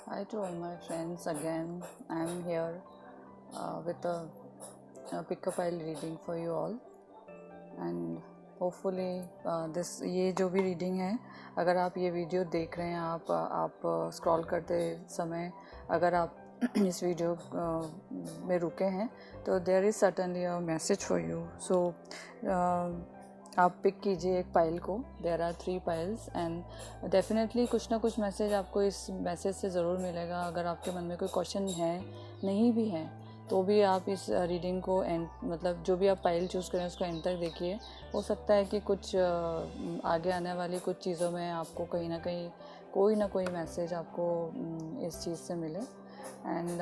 Hi to all my friends again. I am here with a pick a file reading for you all and hopefully this ये जो भी reading है, अगर आप ये video देख रहे हैं, आप स्क्रॉल करते समय अगर आप इस वीडियो में रुके हैं तो there is certainly a message for you. So आप पिक कीजिए एक पाइल को. There are 3 piles and definitely कुछ ना कुछ मैसेज आपको इस मैसेज से ज़रूर मिलेगा. अगर आपके मन में कोई क्वेश्चन है, नहीं भी है, तो भी आप इस रीडिंग को एंड मतलब जो भी आप पाइल चूज़ करें उसको एंड तक देखिए. हो सकता है कि कुछ आगे आने वाली कुछ चीज़ों में आपको कहीं ना कहीं कोई ना कोई मैसेज आपको इस चीज़ से मिले. एंड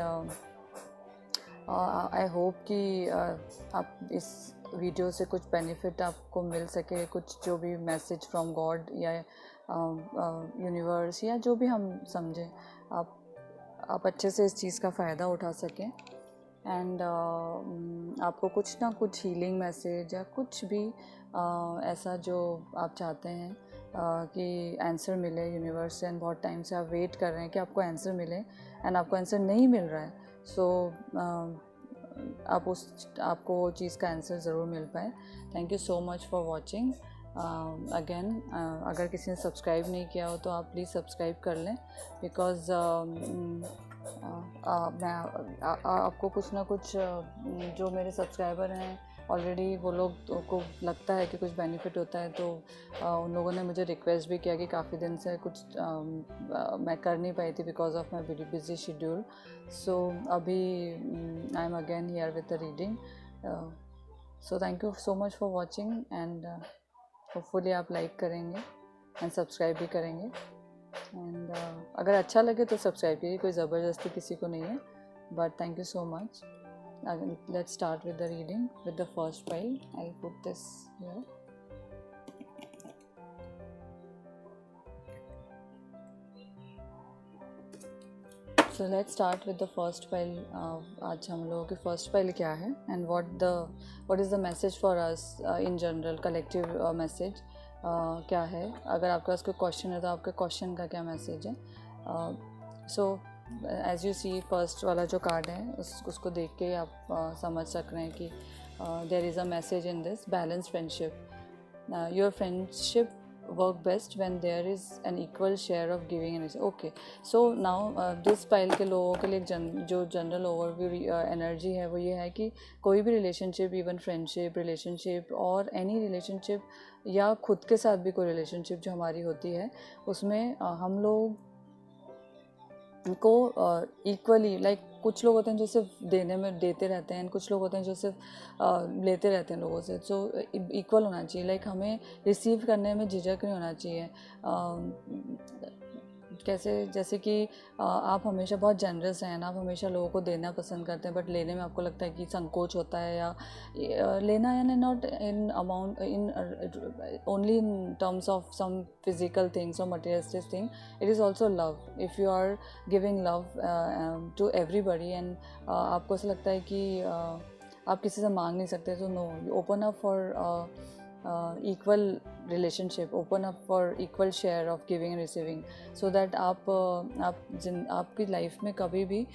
आई होप कि आप इस वीडियो से कुछ बेनिफिट आपको मिल सके, कुछ जो भी मैसेज फ्रॉम गॉड या यूनिवर्स या जो भी हम समझें, आप अच्छे से इस चीज़ का फ़ायदा उठा सकें. एंड आपको कुछ ना कुछ हीलिंग मैसेज या कुछ भी ऐसा जो आप चाहते हैं कि आंसर मिले यूनिवर्स से. एंड बहुत टाइम से आप वेट कर रहे हैं कि आपको आंसर मिले एंड आपको आंसर नहीं मिल रहा है. सो आपको वो चीज़ का आंसर ज़रूर मिल पाए. Thank you so much for watching. Again अगर किसी ने सब्सक्राइब नहीं किया हो तो आप प्लीज़ सब्सक्राइब कर लें, बिकॉज़ मैं आपको कुछ ना कुछ जो मेरे सब्सक्राइबर हैं ऑलरेडी, वो लोग को लगता है कि कुछ बेनिफिट होता है, तो उन लोगों ने मुझे रिक्वेस्ट भी किया कि काफ़ी दिन से कुछ मैं कर नहीं पाई थी because of my busy schedule. So अभी I am again here with the reading. So thank you so much for watching and hopefully आप लाइक करेंगे एंड सब्सक्राइब भी करेंगे. एंड अगर अच्छा लगे तो सब्सक्राइब कीजिए, कोई ज़बरदस्ती किसी को नहीं है. But thank you so much. Let's start with the reading with the first file. I'll put this here. So let's start with the first file. आज हम लोगों की first file क्या है and what is the message for us in general, collective message क्या है. अगर आपके पास कोई क्वेश्चन है तो आपके क्वेश्चन का क्या मैसेज है. So as you see, first वाला जो कार्ड है उसको देख के आप समझ सक रहे हैं कि there is a message in this. Balance friendship. Your friendship work best when there is an equal share of giving and receiving. Okay, so now this pile के लोगों के लिए जो जनरल ओवरव्यू एनर्जी है वो ये है कि कोई भी रिलेशनशिप, इवन फ्रेंडशिप, रिलेशनशिप और एनी रिलेशनशिप या खुद के साथ भी कोई रिलेशनशिप जो हमारी होती है, उसमें हम लोग को इक्वली लाइक कुछ लोग होते हैं जो सिर्फ देने में देते रहते हैं, कुछ लोग होते हैं जो सिर्फ लेते रहते हैं लोगों से. सो इक्वल होना चाहिए. लाइक हमें रिसीव करने में झिझक नहीं होना चाहिए. कैसे, जैसे कि आप हमेशा बहुत जनरस हैं, आप हमेशा लोगों को देना पसंद करते हैं, बट लेने में आपको लगता है कि संकोच होता है, या लेना यानी not in amount, in only in terms of some physical things और materialistic thing. It is also love. If you are giving love to everybody and आपको ऐसा लगता है कि आप किसी से मांग नहीं सकते, तो no, open up for equal relationship, open up for equal share of giving and receiving, so that आपकी लाइफ में कभी भी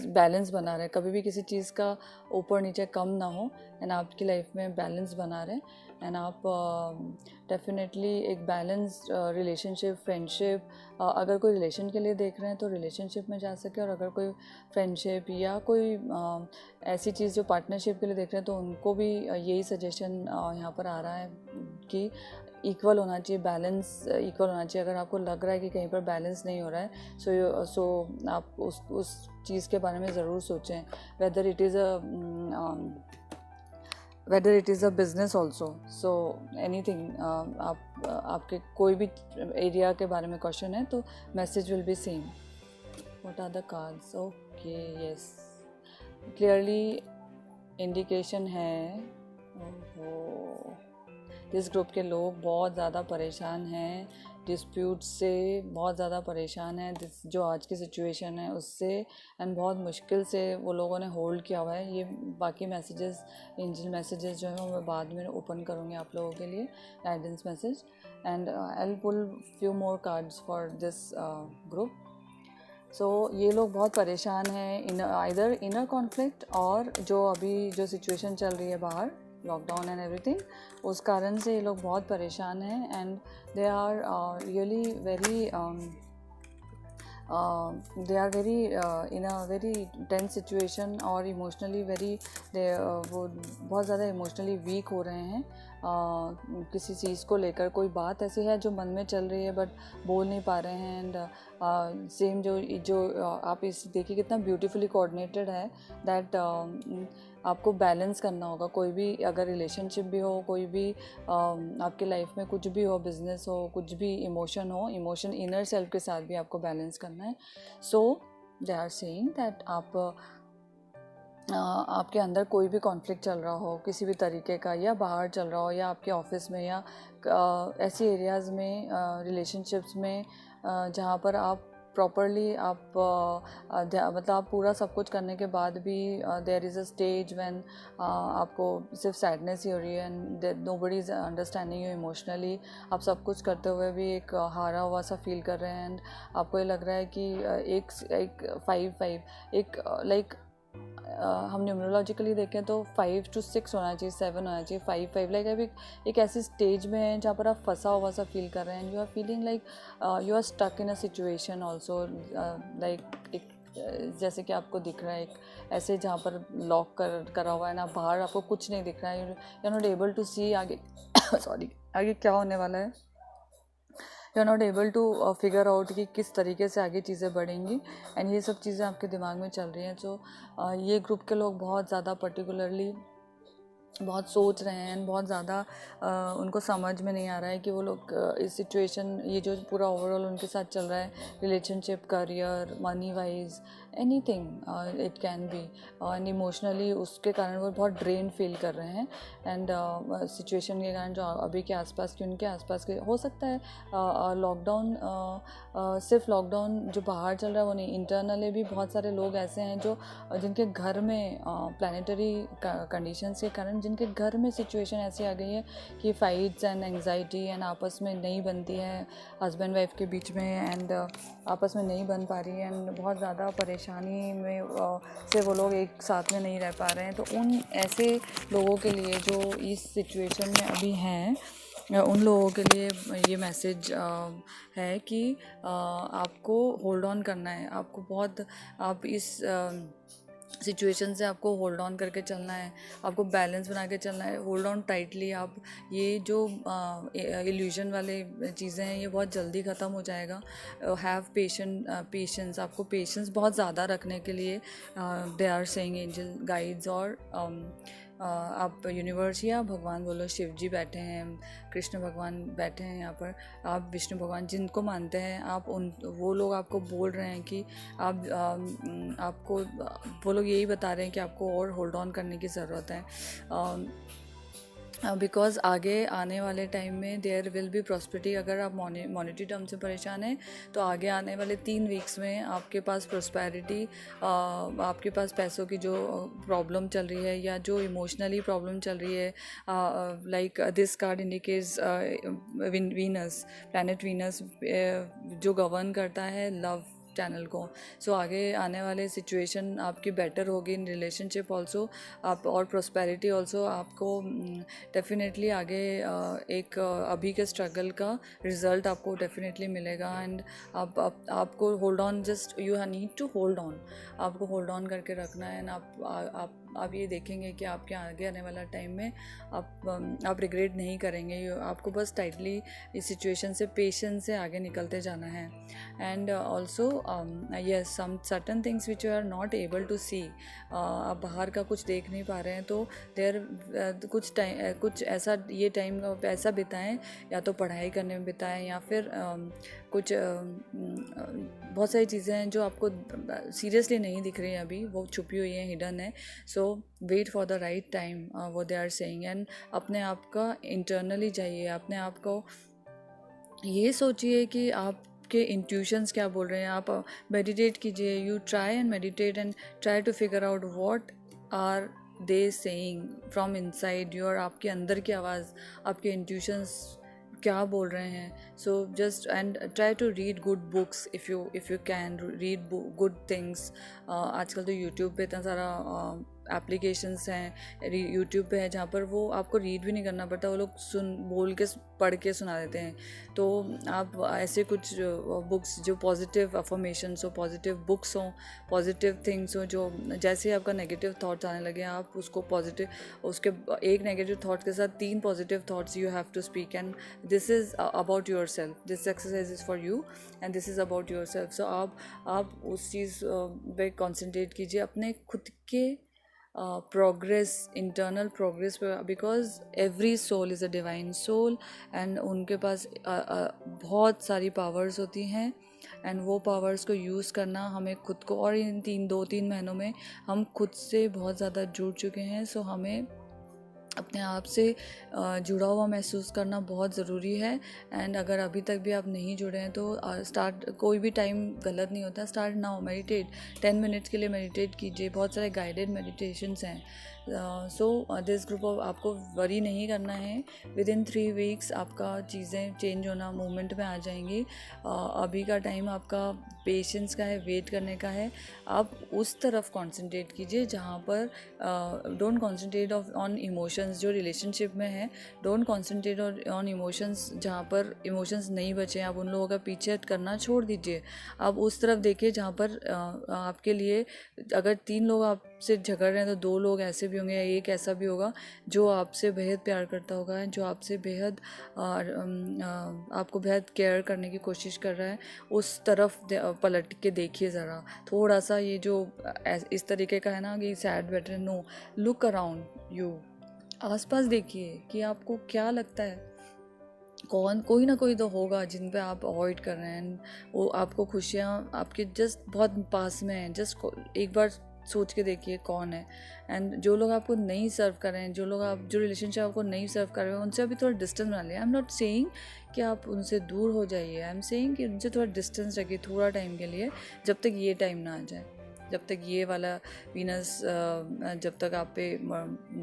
बैलेंस बना रहे, कभी भी किसी चीज़ का ऊपर नीचे कम ना हो, एंड आपकी लाइफ में बैलेंस बना रहे. एंड आप डेफिनेटली एक बैलेंस रिलेशनशिप, फ्रेंडशिप, अगर कोई रिलेशन के लिए देख रहे हैं तो रिलेशनशिप में जा सके, और अगर कोई फ्रेंडशिप या कोई ऐसी चीज़ जो पार्टनरशिप के लिए देख रहे हैं तो उनको भी यही सजेशन यहाँ पर आ रहा है कि इक्वल होना चाहिए, बैलेंस इक्वल होना चाहिए. अगर आपको लग रहा है कि कहीं पर बैलेंस नहीं हो रहा है, सो आप उस चीज़ के बारे में ज़रूर सोचें. Whether it is a business also, so anything. आपके कोई भी एरिया के बारे में क्वेश्चन है तो message will be same. What are the cards? Okay, yes, clearly indication है. इस ग्रुप के लोग बहुत ज़्यादा परेशान हैं, डिस्प्यूट से बहुत ज़्यादा परेशान हैं, जो आज की सिचुएशन है उससे, एंड बहुत मुश्किल से वो लोगों ने होल्ड किया हुआ है. ये बाकी मैसेजेस, एंजल मैसेजेस जो हैं वो मैं बाद में ओपन करूँगी आप लोगों के लिए, guidance message. and I'll pull few more cards for this group. सो ये लोग बहुत परेशान हैं आइदर इनर कॉन्फ्लिक्ट और जो अभी जो सिचुएशन चल रही है बाहर लॉकडाउन एंड एवरीथिंग उस कारण से ये लोग बहुत परेशान हैं and they are really very they are very in a very tense situation और इमोशनली वेरी वो बहुत ज़्यादा इमोशनली वीक हो रहे हैं किसी चीज़ को लेकर। कोई बात ऐसी है जो मन में चल रही है बट बोल नहीं पा रहे हैं एंड सेम जो आप इस देखिए कितना ब्यूटीफुली कोऑर्डिनेटेड है दैट आपको बैलेंस करना होगा। कोई भी अगर रिलेशनशिप भी हो, कोई भी आपके लाइफ में कुछ भी हो, बिजनेस हो, कुछ भी इमोशन हो, इमोशन इनर सेल्फ के साथ भी आपको बैलेंस करना है। सो दे आर सेइंग दैट आपके अंदर कोई भी कॉन्फ्लिक्ट चल रहा हो किसी भी तरीके का, या बाहर चल रहा हो या आपके ऑफिस में या ऐसी एरियाज़ में रिलेशनशिप्स में जहाँ पर आप प्रॉपरली आप मतलब आप पूरा सब कुछ करने के बाद भी there is a stage when आपको सिर्फ सैडनेस ही हो रही है and nobody is understanding you emotionally. आप सब कुछ करते हुए भी एक हारा हुआ सा फील कर रहे हैं एंड आपको ये लग रहा है कि एक 5 एक लाइक हम न्यूमरोलॉजिकली देखें तो 5 to 6 होना चाहिए, 7 होना चाहिए, 5 लाइक अभी एक ऐसी स्टेज में है जहाँ पर आप फंसा हुआ सा फील कर रहे हैं। You are feeling like you are stuck in a situation also like एक जैसे कि आपको दिख रहा है एक ऐसे जहाँ पर लॉक करा हुआ है ना, बाहर आपको कुछ नहीं दिख रहा है, you are not able to see आगे सॉरी आगे क्या होने वाला है, you are not able to figure out कि किस तरीके से आगे चीज़ें बढ़ेंगी एंड ये सब चीज़ें आपके दिमाग में चल रही हैं। सो ये ग्रुप के लोग बहुत ज़्यादा पर्टिकुलरली बहुत सोच रहे हैं, बहुत ज़्यादा उनको समझ में नहीं आ रहा है कि वो लोग इस सिचुएशन ये जो पूरा ओवरऑल उनके साथ चल रहा है relationship, career, money wise, anything it can be and emotionally उसके कारण वो बहुत ड्रेन फील कर रहे हैं एंड सिचुएशन के कारण जो अभी के आसपास के उनके आसपास के हो सकता है लॉकडाउन सिर्फ लॉकडाउन जो बाहर चल रहा है वो नहीं, इंटरनली भी बहुत सारे लोग ऐसे हैं जो जिनके घर में प्लानिटरी कंडीशंस के कारण जिनके घर में सिचुएशन ऐसी आ गई है कि फाइट्स एंड एंग्जाइटी एंड आपस में नहीं बनती है हस्बैंड वाइफ के बीच में एंड आपस में नहीं बन पा रही है एंड बहुत ज़्यादा परेशानी में से वो लोग एक साथ में नहीं रह पा रहे हैं। तो उन ऐसे लोगों के लिए जो इस सिचुएशन में अभी हैं उन लोगों के लिए ये मैसेज है कि आपको होल्ड ऑन करना है, आपको बहुत आप इस सिचुएशन से आपको होल्ड ऑन करके चलना है, आपको बैलेंस बना के चलना है, होल्ड ऑन टाइटली। आप ये जो इल्यूजन वाले चीज़ें हैं ये बहुत जल्दी ख़त्म हो जाएगा। हैव पेशेंस, आपको पेशेंस बहुत ज़्यादा रखने के लिए they are saying angel guides और आप यूनिवर्स या भगवान बोलो, शिव जी बैठे हैं, कृष्ण भगवान बैठे हैं यहाँ पर, आप विष्णु भगवान जिनको मानते हैं आप उन वो लोग आपको बोल रहे हैं कि आपको वो लोग यही बता रहे हैं कि आपको और होल्ड ऑन करने की ज़रूरत है बिकॉज आगे आने वाले टाइम में देयर विल बी प्रॉस्पेरिटी। अगर आप मॉनेटरी टर्म से परेशान हैं तो आगे आने वाले 3 वीक्स में आपके पास प्रॉस्पेरिटी, आपके पास पैसों की जो प्रॉब्लम चल रही है या जो इमोशनली प्रॉब्लम चल रही है, like this card indicates Venus, planet Venus जो गवर्न करता है लव चैनल को। सो आगे आने वाले सिचुएशन आपकी बेटर होगी इन रिलेशनशिप ऑल्सो आप और प्रॉस्पेरिटी ऑल्सो। आपको डेफिनेटली आगे एक अभी के स्ट्रगल का रिज़ल्ट आपको डेफिनेटली मिलेगा एंड आपको hold on, just you need to hold on, आपको होल्ड ऑन करके रखना है एंड आप ये देखेंगे कि आपके आगे आने वाला टाइम में आप रिग्रेट नहीं करेंगे। आपको बस टाइटली इस सिचुएशन से पेशेंस से आगे निकलते जाना है and also yes some certain things which you are not able to see, आप बाहर का कुछ देख नहीं पा रहे हैं तो देर कुछ ऐसा ये टाइम ऐसा बिताएं, या तो पढ़ाई करने में बिताएं या फिर कुछ बहुत सारी चीज़ें हैं जो आपको सीरियसली नहीं दिख रही हैं अभी, वो छुपी हुई हैं, हिडन है। So wait for the right time वो दे आर सेइंग एंड अपने आप का इंटरनली जाइए, अपने आप को ये सोचिए कि आप के इंट्यूशंस क्या बोल रहे हैं। आप मेडिटेट कीजिए, you try and meditate and try to figure out what are they saying from inside your, आपके अंदर की आवाज़, आपके इंट्यूशंस क्या बोल रहे हैं. So just and try to read good books if you can read good things. आजकल तो यूट्यूब पे इतना सारा एप्लीकेशंस हैं, यूट्यूब पे है जहाँ पर वो आपको रीड भी नहीं करना पड़ता, वो लोग बोल के पढ़ के सुना देते हैं. तो आप ऐसे कुछ बुक्स जो पॉजिटिव अफर्मेशंस हो, पॉजिटिव बुक्स हों, पॉजिटिव थिंग्स हो, जो जैसे ही आपका नेगेटिव थॉट्स आने लगे आप उसको पॉजिटिव, उसके एक नेगेटिव थॉट के साथ 3 positive thoughts you have to speak. And this is about yourself, this exercise is for you and this is about yourself. So आप उस चीज़ पे कॉन्सेंट्रेट कीजिए, अपने खुद के प्रोग्रेस, इंटरनल प्रोग्रेस पे, because every soul is a divine soul and उनके पास बहुत सारी पावर्स होती हैं. एंड वो पावर्स को यूज़ करना हमें खुद को, और इन 2-3 महीनों में हम खुद से बहुत ज़्यादा जुड़ चुके हैं. सो हमें अपने आप से जुड़ा हुआ महसूस करना बहुत ज़रूरी है. एंड अगर अभी तक भी आप नहीं जुड़े हैं तो स्टार्ट, कोई भी टाइम गलत नहीं होता, स्टार्ट नाउ. मेडिटेट 10 मिनट्स के लिए मेडिटेट कीजिए, बहुत सारे गाइडेड मेडिटेशंस हैं. सो दिस ग्रुप ऑफ, आपको वरी नहीं करना है, विद इन 3 वीक्स आपका चीज़ें चेंज होना मूवमेंट में आ जाएंगी. अभी का टाइम आपका पेशेंस का है, वेट करने का है. आप उस तरफ कंसंट्रेट कीजिए जहाँ पर डोंट कंसंट्रेट ऑन इमोशंस जो रिलेशनशिप में है. डोंट कंसंट्रेट ऑन इमोशंस, जहाँ पर इमोशंस नहीं बचे, आप उन लोगों का पीछे करना छोड़ दीजिए. आप उस तरफ देखिए जहाँ पर आपके लिए, अगर 3 लोग आपसे झगड़ रहे हैं तो 2 लोग ऐसे भी होंगे या एक ऐसा भी होगा जो आपसे बेहद प्यार करता होगा, जो आपसे बेहद आपको बेहद केयर करने की कोशिश कर रहा है. उस तरफ पलट के देखिए ज़रा. थोड़ा सा ये जो इस तरीके का है ना कि sad better, no, look around you, आसपास देखिए कि आपको क्या लगता है, कोई ना कोई तो होगा जिन पे आप अवॉइड कर रहे हैं. वो आपको खुशियाँ आपके जस्ट बहुत पास में हैं. जस्ट एक बार सोच के देखिए कौन है. एंड जो लोग आपको नहीं सर्व कर रहे हैं, जो रिलेशनशिप आपको नहीं सर्व कर रहे हैं, उनसे अभी थोड़ा डिस्टेंस बना लिया. आई एम नॉट सेइंग कि आप उनसे दूर हो जाइए, आई एम सेइंग कि उनसे थोड़ा डिस्टेंस रखिए थोड़ा टाइम के लिए, जब तक ये टाइम ना आ जाए, जब तक ये वाला वीनस जब तक आप पे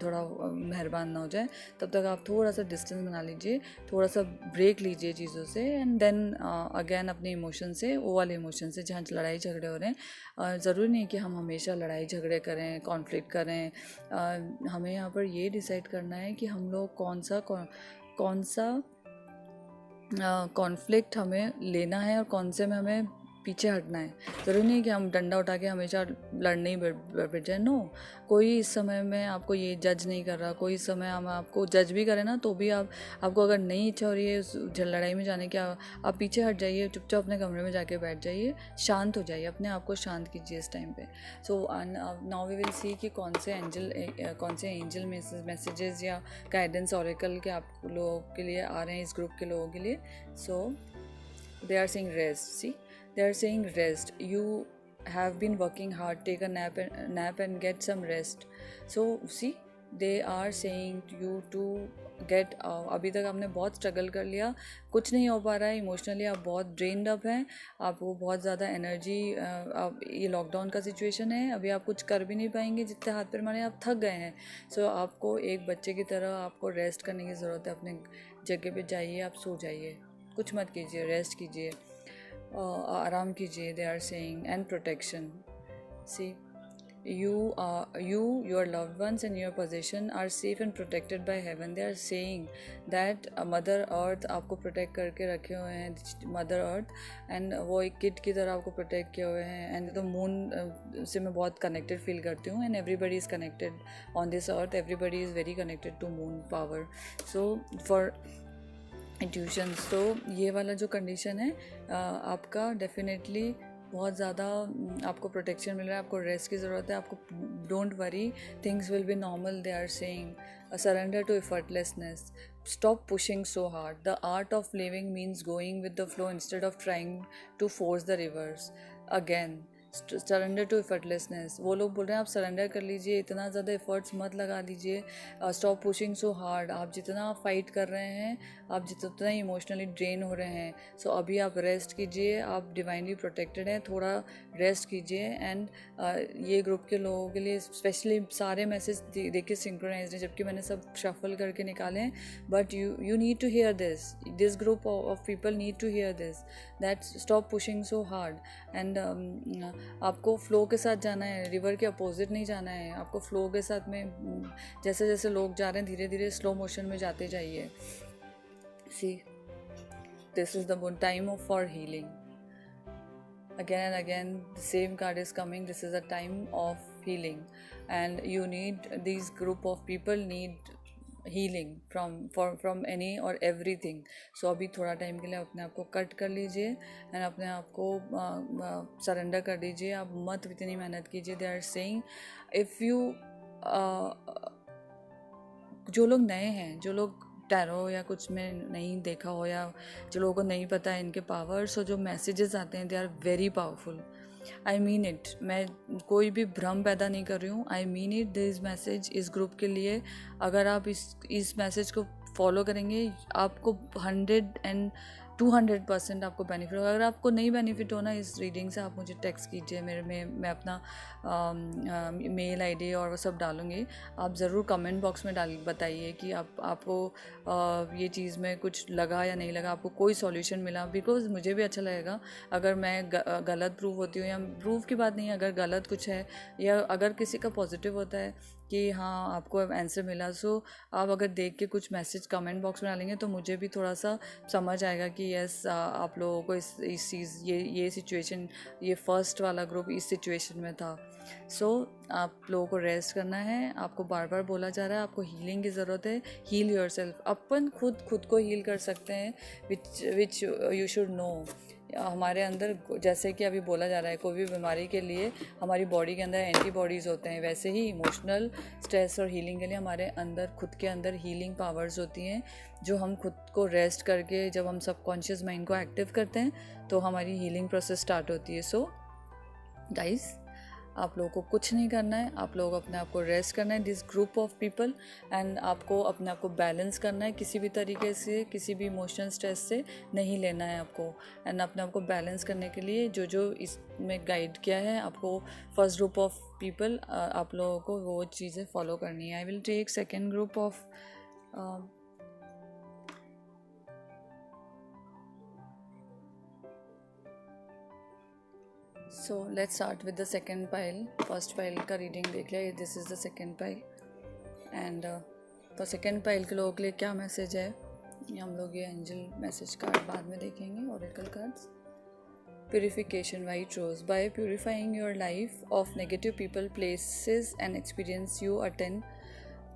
थोड़ा मेहरबान ना हो जाए, तब तक आप थोड़ा सा डिस्टेंस बना लीजिए, थोड़ा सा ब्रेक लीजिए चीज़ों से. एंड देन अगेन अपने इमोशन से, वो वाले इमोशन से जहाँ लड़ाई झगड़े हो रहे हैं. ज़रूरी नहीं कि हम हमेशा लड़ाई झगड़े करें, कॉन्फ्लिक्ट करें. हमें यहाँ पर ये डिसाइड करना है कि हम लोग कौन सा कॉन्फ्लिक्ट हमें लेना है और कौन से में हमें पीछे हटना है. ज़रूरी नहीं कि हम डंडा उठा के हमेशा लड़ने ही बैठ जाए. नो, कोई इस समय में आपको ये जज नहीं कर रहा. कोई इस समय हम आपको जज भी करें ना तो भी आपको अगर नहीं इच्छा हो रही है उस लड़ाई में जाने की, आप पीछे हट जाइए, चुपचाप अपने कमरे में जाके बैठ जाइए, शांत हो जाइए, अपने आप को शांत कीजिए इस टाइम पे. So now we will see कि कौन से एंजल मैसेजेस या गाइडेंस ऑरेकल के आप लोगों के लिए आ रहे हैं, इस ग्रुप के लोगों के लिए. सो they are saying rest. See, they are saying rest. You have been working hard, take a nap and get some rest. So see, they are saying you to get अभी तक आपने बहुत स्ट्रगल कर लिया, कुछ नहीं हो पा रहा है, इमोशनली आप बहुत ड्रेन्ड अप हैं, आपको बहुत ज़्यादा एनर्जी, ये लॉकडाउन का सिचुएशन है, अभी आप कुछ कर भी नहीं पाएंगे, जितने हाथ पैर मारे आप थक गए हैं. सो आपको एक बच्चे की तरह आपको रेस्ट करने की ज़रूरत है. अपने जगह पे जाइए, आप सो जाइए, कुछ मत कीजिए, रेस्ट कीजिए, आराम कीजिए. They are saying and protection. See, your loved ones and your possession are safe and protected by heaven. They are saying that mother earth आपको प्रोटेक्ट करके रखे हुए हैं, मदर अर्थ, एंड वो एक किड की तरह आपको प्रोटेक्ट किए हुए हैं. एंड तो मून से मैं बहुत कनेक्टेड फील करती हूँ. And everybody is connected on this earth, everybody is very connected to moon power. So for intuitions, तो ये वाला जो कंडीशन है आपका डेफिनेटली बहुत ज़्यादा आपको प्रोटेक्शन मिल रहा है, आपको रेस्ट की ज़रूरत है. आपको don't worry, things will be normal. They are saying surrender to effortlessness. Stop pushing so hard. The art of living means going with the flow instead of trying to force the rivers. Again, surrender to effortlessness. वो लोग बोल रहे हैं आप surrender कर लीजिए, इतना ज़्यादा एफर्ट्स मत लगा लीजिए. Stop pushing so hard. आप जितना फाइट कर रहे हैं आप जितना इमोशनली ड्रेन हो रहे हैं, सो अभी आप रेस्ट कीजिए, आप डिवाइनली प्रोटेक्टेड हैं, थोड़ा रेस्ट कीजिए। एंड ये ग्रुप के लोगों के लिए स्पेशली सारे मैसेज देखिए सिंक्रोनाइज्ड हैं, जबकि मैंने सब शफल करके निकाले हैं, but you need to hear this group of people need to hear this, that stop pushing so hard. And आपको फ्लो के साथ जाना है, रिवर के अपोजिट नहीं जाना है, आपको फ्लो के साथ में जैसे जैसे लोग जा रहे हैं धीरे धीरे स्लो मोशन में जाते जाइए। See, this is the time of for healing. Again and again the same card is coming. This is a time of healing, and you need, these group of people need healing from any or everything. So अभी थोड़ा time के लिए अपने आप को cut कर लीजिए and अपने आप को सरेंडर कर दीजिए। आप मत इतनी मेहनत कीजिए। They are saying if you जो लोग नए हैं, जो लोग टैरो या कुछ में नहीं देखा हो, या जो लोगों को नहीं पता है इनके पावर्स और जो मैसेजेस आते हैं, they are very powerful. I mean it, मैं कोई भी भ्रम पैदा नहीं कर रही हूँ। I mean it, this message इस ग्रुप के लिए। अगर आप इस मैसेज को फॉलो करेंगे, आपको 200% आपको बेनिफिट होगा। अगर आपको नहीं बेनिफिट होना इस रीडिंग से, आप मुझे टेक्स्ट कीजिए, मेरे में मैं अपना मेल आईडी और वो सब डालूँगी। आप ज़रूर कमेंट बॉक्स में बताइए कि आपको ये चीज़ में कुछ लगा या नहीं लगा, आपको कोई सॉल्यूशन मिला, बिकॉज मुझे भी अच्छा लगेगा अगर मैं गलत प्रूव होती हूँ, या प्रूव की बात नहीं है, अगर गलत कुछ है या अगर किसी का पॉजिटिव होता है कि हाँ आपको आंसर मिला, सो आप अगर देख के कुछ मैसेज कमेंट बॉक्स में डालेंगे तो मुझे भी थोड़ा सा समझ आएगा कि यस आप लोगों को इस चीज़ ये सिचुएशन, ये फर्स्ट वाला ग्रुप इस सिचुएशन में था। सो आप लोगों को रेस्ट करना है। आपको बार बार बोला जा रहा है आपको हीलिंग की ज़रूरत है। Heal yourself. अपन खुद को हील कर सकते हैं, विच यू शुड नो। हमारे अंदर जैसे कि अभी बोला जा रहा है, कोई भी बीमारी के लिए हमारी बॉडी के अंदर एंटीबॉडीज़ होते हैं, वैसे ही इमोशनल स्ट्रेस और हीलिंग के लिए हमारे अंदर खुद के अंदर हीलिंग पावर्स होती हैं, जो हम खुद को रेस्ट करके जब हम सबकॉन्शियस माइंड को एक्टिव करते हैं तो हमारी हीलिंग प्रोसेस स्टार्ट होती है। सो गाइस, आप लोगों को कुछ नहीं करना है, आप लोग अपने आप को रेस्ट करना है, this group of people, and आपको अपने आप को बैलेंस करना है। किसी भी तरीके से, किसी भी इमोशनल स्ट्रेस से नहीं लेना है आपको। एंड अपने आप को बैलेंस करने के लिए जो इसमें गाइड किया है आपको, फर्स्ट ग्रुप ऑफ पीपल, आप लोगों को वो चीज़ें फॉलो करनी है। I will take second group of so let's start with the second pile. First pile का रीडिंग देख लिया, this is the second pile. And तो सेकेंड पाइल के लोगों के लिए क्या मैसेज है, ये हम लोग ये एंजल मैसेज कार्ड बाद में देखेंगे, Oracle cards. Purification, white rose. By purifying your life of negative people, places and experience, you attain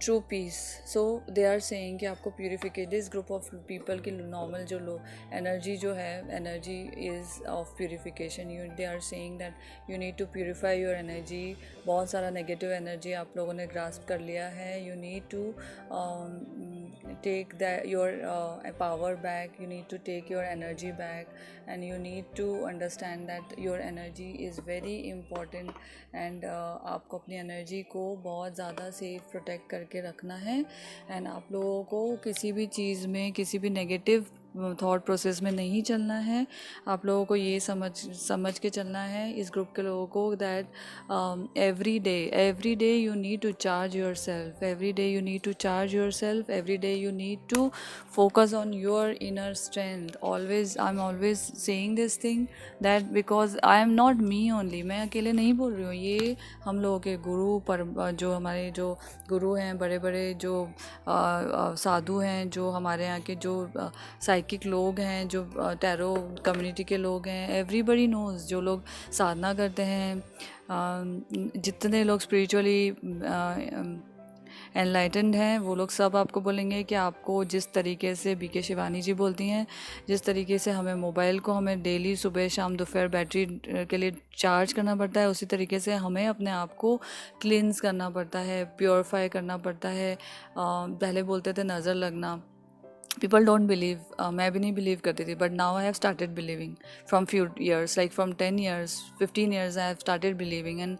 true peace. So they are saying कि आपको purificate, this group of people की normal जो लोग energy जो है, energy is of purification. They are saying that you need to purify your energy. बहुत सारा negative energy आप लोगों ने ग्रास्प कर लिया है। You need to take your power back, you need to take your energy back, and you need to understand that your energy is very important, and आपको अपनी एनर्जी को बहुत ज़्यादा सेफ प्रोटेक्ट करके रखना है। एंड आप लोगों को किसी भी चीज़ में, किसी भी नेगेटिव थॉट प्रोसेस में नहीं चलना है। आप लोगों को ये समझ के चलना है, इस ग्रुप के लोगों को, that every day you need to charge yourself, every day you need to charge yourself, every day you need to focus on your inner strength. Always I am always saying this thing that because I am not me only, मैं अकेले नहीं बोल रही हूँ, ये हम लोगों के गुरु पर जो हमारे जो गुरु हैं, बड़े बड़े जो साधु हैं, जो हमारे यहाँ के जो साइकिक लोग हैं, जो टैरो कम्युनिटी के लोग हैं, एवरीबडी नोज़, जो लोग साधना करते हैं, जितने लोग स्पिरिचुअली एनलाइटेंड हैं, वो लोग सब आपको बोलेंगे कि आपको जिस तरीके से बीके शिवानी जी बोलती हैं, जिस तरीके से हमें मोबाइल को हमें डेली सुबह शाम दोपहर बैटरी के लिए चार्ज करना पड़ता है, उसी तरीके से हमें अपने आप को क्लींस करना पड़ता है, प्योरीफाई करना पड़ता है। पहले बोलते थे नज़र लगना, people don't believe, मैं भी नहीं बिलीव करती थी, but now I have started believing from few years, like from 10 years 15 years I have started believing, and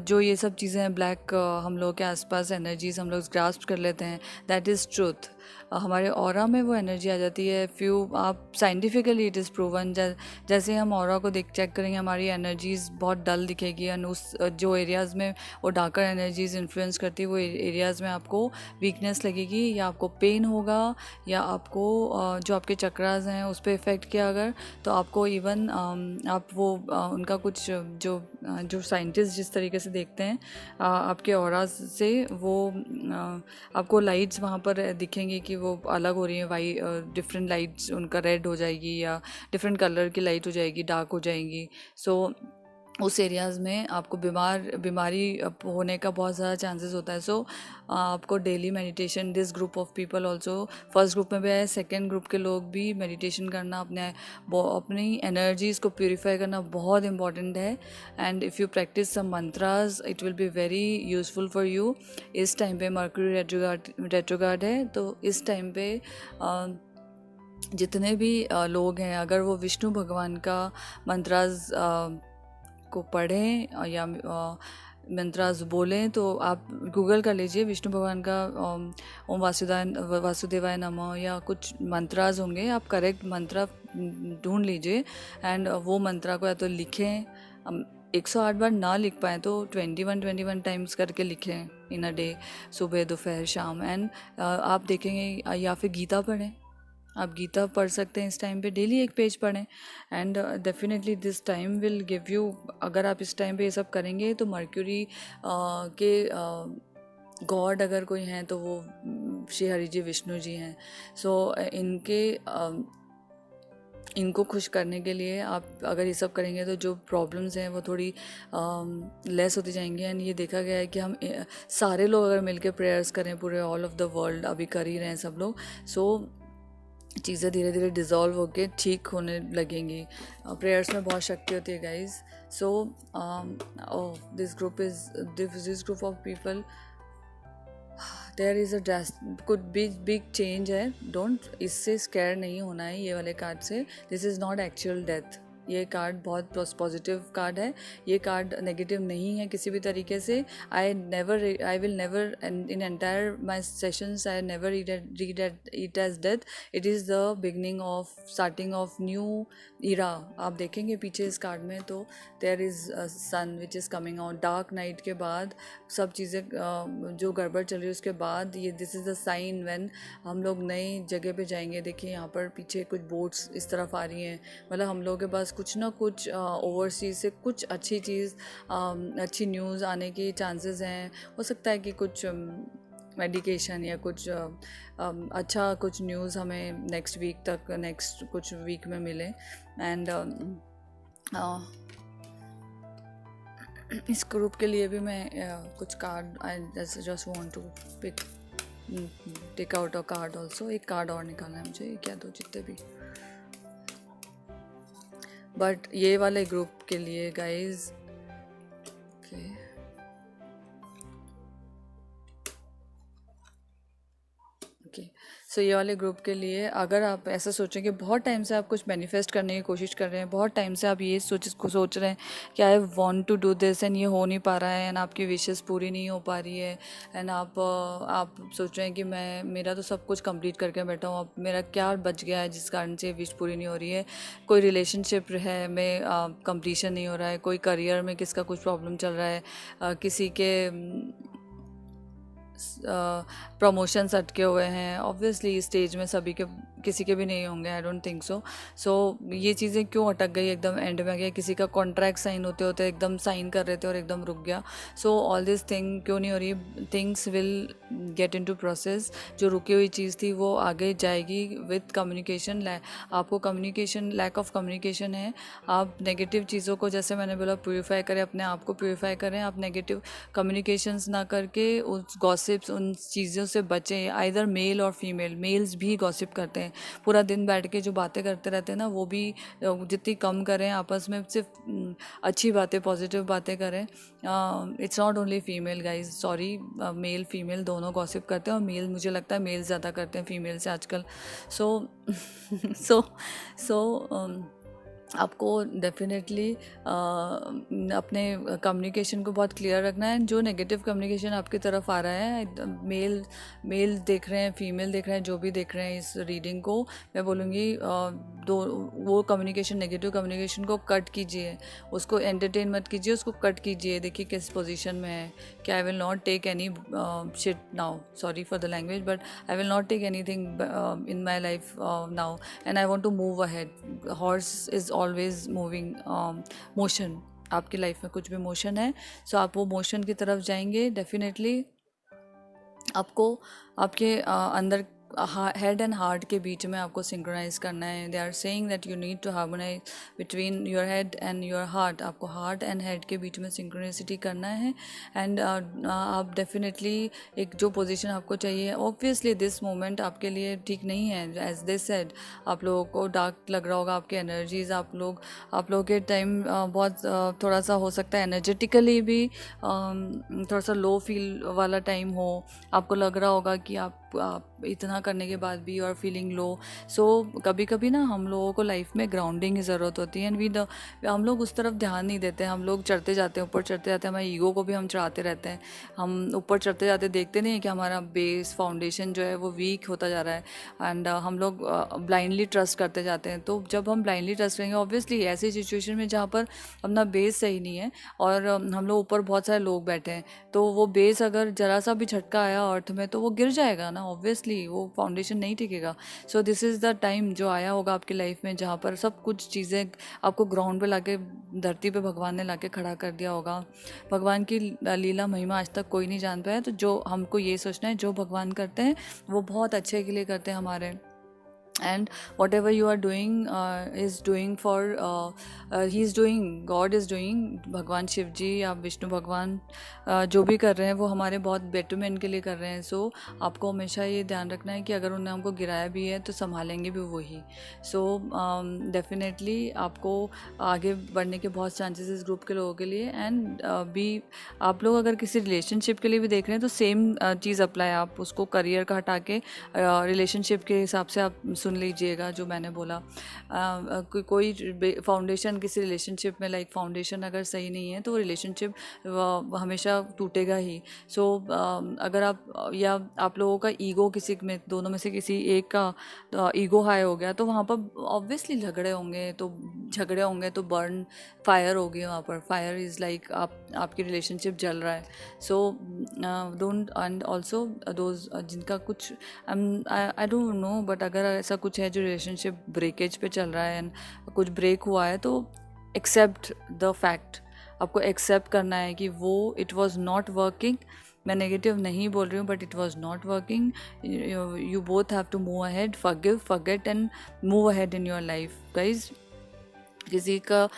जो ये सब चीज़ें हैं ब्लैक हम लोग के आसपास एनर्जीज हम लोग ग्रास्प कर लेते हैं, that is truth। हमारे ऑरा में वो एनर्जी आ जाती है। फ्यू आप साइंटिफिकली इट इज़ प्रूवन, जैसे हम ऑरा को चेक करेंगे हमारी एनर्जीज़ बहुत डल दिखेगी, एंड उस जो एरियाज़ में वो डार्कर एनर्जीज़ इन्फ्लुएंस करती है वो एरियाज़ में आपको वीकनेस लगेगी, या आपको पेन होगा, या आपको जो आपके चक्रास हैं उस पर इफ़ेक्ट किया अगर, तो आपको इवन आप वो उनका कुछ जो साइंटिस्ट जिस तरीके से देखते हैं आपके ऑरा से, वो आपको लाइट्स वहाँ पर दिखेंगी कि वो अलग हो रही हैं, डिफरेंट लाइट्स उनका रेड हो जाएगी, या डिफरेंट कलर की लाइट हो जाएगी, डार्क हो जाएंगी। सो उस एरियाज़ में आपको बीमारी होने का बहुत ज़्यादा चांसेस होता है। सो आपको daily meditation, this group of people also, first group में भी है, सेकेंड ग्रुप के लोग भी मेडिटेशन करना, अपनी एनर्जीज़ को प्योरीफाई करना बहुत इंपॉर्टेंट है। And if you practice some mantras it will be very useful for you. इस टाइम पे मर्क्यूरी रेट्रोग्रेड है, तो इस टाइम पे जितने भी लोग हैं, अगर वो विष्णु भगवान का मंत्रास को पढ़ें या मंत्रास बोलें, तो आप गूगल कर लीजिए विष्णु भगवान का ओम वासुदेवाय नमः या कुछ मंत्रास होंगे, आप करेक्ट मंत्र ढूंढ लीजिए, एंड वो मंत्रा को या तो लिखें, 108 बार ना लिख पाएँ तो 21 टाइम्स करके लिखें इन अ डे, सुबह दोपहर शाम। एंड आप देखेंगे, या फिर गीता पढ़ें, आप गीता पढ़ सकते हैं इस टाइम पे, डेली एक पेज पढ़ें, and definitely this time will give you, अगर आप इस टाइम पे ये सब करेंगे तो मर्क्यूरी के गॉड अगर कोई हैं तो वो श्री हरि जी विष्णु जी हैं। सो इनको खुश करने के लिए आप अगर ये सब करेंगे तो जो प्रॉब्लम्स हैं वो थोड़ी लेस होती जाएंगी। एंड ये देखा गया है कि हम सारे लोग अगर मिलकर प्रेयर्स करें, पूरे ऑल ऑफ द वर्ल्ड अभी कर ही रहे हैं सब लोग, सो चीज़ें धीरे धीरे डिज़ोल्व होके ठीक होने लगेंगी। प्रेयर्स में बहुत शक्ति होती है guys. So this group of people, there is कुछ बिग चेंज है। डोंट, इससे स्कैर नहीं होना है ये वाले कार्ड से। This is not actual death. ये कार्ड बहुत पॉजिटिव कार्ड है, ये कार्ड नेगेटिव नहीं है किसी भी तरीके से। I will never in entire my sessions I never read it as death. It is the beginning of starting of new era. आप देखेंगे पीछे इस कार्ड में तो there is sun which is coming out. Dark night के बाद सब चीज़ें जो गड़बड़ चल रही है उसके बाद ये this is the sign when हम लोग नई जगह पे जाएंगे। देखिए यहाँ पर पीछे कुछ बोट्स इस तरफ आ रही हैं, मतलब हम लोगों के पास कुछ ना कुछ ओवरसीज से कुछ अच्छी चीज़, अच्छी न्यूज़ आने की चांसेस हैं। हो सकता है कि कुछ मेडिकेशन या कुछ अच्छा कुछ न्यूज़ हमें नेक्स्ट कुछ वीक में मिले। एंड इस ग्रुप के लिए भी मैं कुछ card, I just want to take out a card also. एक कार्ड और निकालना है मुझे, क्या दो जितने भी, बट ये वाले ग्रुप के लिए गाइज, ओके सो ये वाले ग्रुप के लिए अगर आप ऐसा सोचें कि बहुत टाइम से आप कुछ मैनिफेस्ट करने की कोशिश कर रहे हैं, बहुत टाइम से आप ये सोच रहे हैं कि I want to do this and ये हो नहीं पा रहा है, एंड आपकी विशेस पूरी नहीं हो पा रही है, एंड आप सोच रहे हैं कि मेरा तो सब कुछ कंप्लीट करके बैठा हूँ, अब मेरा क्या बच गया है जिस कारण से विश पूरी नहीं हो रही है। कोई रिलेशनशिप है में कंप्लीशन नहीं हो रहा है, कोई करियर में किसका कुछ प्रॉब्लम चल रहा है, किसी के प्रमोशंस अटके हुए हैं। ऑब्वियसली इस स्टेज में सभी के, किसी के भी नहीं होंगे, आई डोंट थिंक सो। ये चीज़ें क्यों अटक गई, एकदम एंड में गया, किसी का कॉन्ट्रैक्ट साइन होते होते एकदम साइन कर रहे थे और एकदम रुक गया। सो ऑल दिस थिंग क्यों नहीं हो रही, things will get into process. जो रुकी हुई चीज़ थी वो आगे जाएगी विथ कम्युनिकेशन। आपको कम्युनिकेशन, लैक ऑफ कम्युनिकेशन है। आप नेगेटिव चीज़ों को, जैसे मैंने बोला, प्योरीफाई करें, अपने आप को प्योरीफाई करें। आप नेगेटिव कम्युनिकेशंस ना करके उस गॉसिप्स, उन चीज़ों से बचें। आइदर मेल और फीमेल, मेल्स भी गॉसिप करते हैं, पूरा दिन बैठ के जो बातें करते रहते हैं ना, वो भी जितनी कम करें, आपस में सिर्फ अच्छी बातें, पॉजिटिव बातें करें। It's not only female guys, sorry, male female दोनों गॉसिप करते हैं, और मेल, मुझे लगता है मेल ज़्यादा करते हैं फीमेल से आजकल। सो आपको डेफिनेटली अपने कम्युनिकेशन को बहुत क्लियर रखना है। जो नेगेटिव कम्युनिकेशन आपकी तरफ आ रहा है, मेल देख रहे हैं, फीमेल देख रहे हैं, जो भी देख रहे हैं इस रीडिंग को, मैं बोलूँगी दो वो कम्युनिकेशन, नेगेटिव कम्युनिकेशन को कट कीजिए, उसको एंटरटेन मत कीजिए, उसको कट कीजिए। देखिए किस पोजीशन में है कि I will not take any shit now, sorry for the language, but I will not take anything in my life now and I want to move ahead. Horse is always moving motion. आपकी life में कुछ भी motion है, सो आप वो motion की तरफ जाएंगे। डेफिनेटली आपको आपके अंदर हेड एंड हार्ट के बीच में आपको सिंक्रोनाइज करना है। They are saying that you need to harmonise between your head and your heart. आपको हार्ट एंड हेड के बीच में सिंक्रोनिसिटी करना है। एंड आप डेफिनेटली एक जो पोजीशन आपको चाहिए, ऑब्वियसली दिस मोमेंट आपके लिए ठीक नहीं है। एज दे सेड, आप लोगों को डार्क लग रहा होगा, आपके एनर्जीज, आप लोग के टाइम बहुत थोड़ा सा हो सकता है एनर्जेटिकली भी थोड़ा सा लो फील वाला टाइम हो। आपको लग रहा होगा कि आप इतना करने के बाद भी यू आर फीलिंग लो। सो कभी कभी ना हम लोगों को लाइफ में ग्राउंडिंग की ज़रूरत होती है, एंड हम लोग उस तरफ ध्यान नहीं देते। हम लोग चढ़ते जाते हैं, ऊपर चढ़ते जाते हैं, हमारे ईगो को भी हम चढ़ाते रहते हैं। हम ऊपर चढ़ते जाते देखते नहीं है कि हमारा बेस फाउंडेशन जो है वो वीक होता जा रहा है, एंड हम लोग ब्लाइंडली ट्रस्ट करते जाते हैं। तो जब हम ब्लाइंडली ट्रस्ट करेंगे, ऑब्वियसली ऐसी सिचुएशन में जहाँ पर अपना बेस सही नहीं है और हम लोग ऊपर बहुत सारे लोग बैठे हैं, तो वो बेस अगर जरा सा भी झटका आया अर्थ में तो वो गिर जाएगा ना, ऑब्वियसली वो फाउंडेशन नहीं टिकेगा। So this is the time जो आया होगा आपकी लाइफ में जहाँ पर सब कुछ चीज़ें आपको ग्राउंड पे लाके, धरती पे भगवान ने लाके खड़ा कर दिया होगा। भगवान की लीला महिमा आज तक कोई नहीं जान पाया। तो जो हमको ये सोचना है, जो भगवान करते हैं वो बहुत अच्छे के लिए करते हैं हमारे। and whatever you are doing is doing for he is doing, God is doing, भगवान शिव जी या विष्णु भगवान जो भी कर रहे हैं वो हमारे बहुत बेटरमेंट के लिए कर रहे हैं। सो आपको हमेशा ये ध्यान रखना है कि अगर उन्होंने हमको गिराया भी है तो संभालेंगे भी वही। सो डेफिनेटली आपको आगे बढ़ने के बहुत चांसेस इस ग्रुप के लोगों के लिए। एंड भी आप लोग अगर किसी रिलेशनशिप के लिए भी देख रहे हैं तो सेम चीज़ अप्लाई, आप उसको करियर का हटा के रिलेशनशिप के हिसाब से आप सुन लीजिएगा जो मैंने बोला। कोई फाउंडेशन किसी रिलेशनशिप में, लाइक फाउंडेशन अगर सही नहीं है तो रिलेशनशिप हमेशा टूटेगा ही। सो अगर आप लोगों का ईगो, किसी में दोनों में से किसी एक का ईगो हाई हो गया तो वहाँ पर ऑब्वियसली झगड़े होंगे तो बर्न फायर होगी वहाँ पर। फायर इज़ लाइक आपकी रिलेशनशिप जल रहा है। So don't, and also those जिनका कुछ आई डोंट नो, बट अगर ऐसा कुछ है जो रिलेशनशिप ब्रेकेज पे चल रहा है एंड कुछ ब्रेक हुआ है, तो एक्सेप्ट द फैक्ट। आपको एक्सेप्ट करना है कि वो इट वॉज नॉट वर्किंग। मैं नेगेटिव नहीं बोल रही हूँ, but it was not working. You both have to move ahead, forgive, forget and move ahead in your life guys. किसी का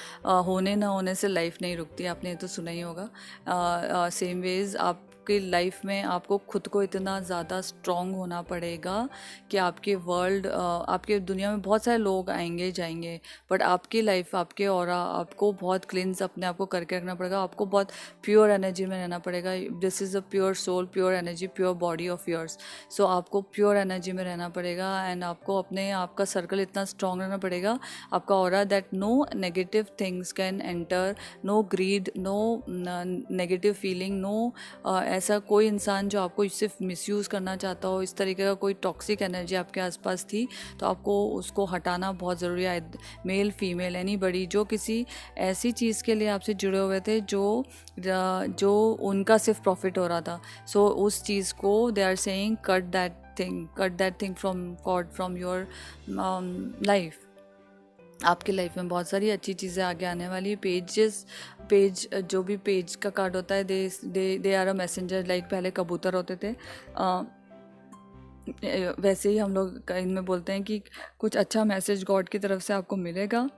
होने ना होने से लाइफ नहीं रुकती, आपने ये तो सुना ही होगा। सेम वेज आपकी लाइफ में आपको खुद को इतना ज़्यादा स्ट्रॉन्ग होना पड़ेगा कि आपके वर्ल्ड, आपके दुनिया में बहुत सारे लोग आएंगे जाएंगे, बट आपकी लाइफ, आपके ऑरा, आपको बहुत क्लिन्स अपने आप को करके रखना पड़ेगा। आपको बहुत प्योर एनर्जी में रहना पड़ेगा। This is a pure soul, pure energy, pure body of yours. So आपको प्योर एनर्जी में रहना पड़ेगा एंड आपको अपने आप का सर्कल इतना स्ट्रॉन्ग रहना पड़ेगा, आपका aura, that no negative things can enter, no greed, no negative feeling, no ऐसा कोई इंसान जो आपको सिर्फ मिसयूज़ करना चाहता हो, इस तरीके का कोई टॉक्सिक एनर्जी आपके आसपास थी तो आपको उसको हटाना बहुत ज़रूरी है। मेल फीमेल एनीबडी जो किसी ऐसी चीज़ के लिए आपसे जुड़े हुए थे जो उनका सिर्फ प्रॉफिट हो रहा था, सो उस चीज़ को they are saying cut that thing from God, from your life. आपकी लाइफ में बहुत सारी अच्छी चीज़ें आगे आने वाली है। पेज जो भी पेज का कार्ड होता है, they are a messenger. Like पहले कबूतर होते थे, वैसे ही हम लोग इनमें बोलते हैं कि कुछ अच्छा मैसेज गॉड की तरफ से आपको मिलेगा।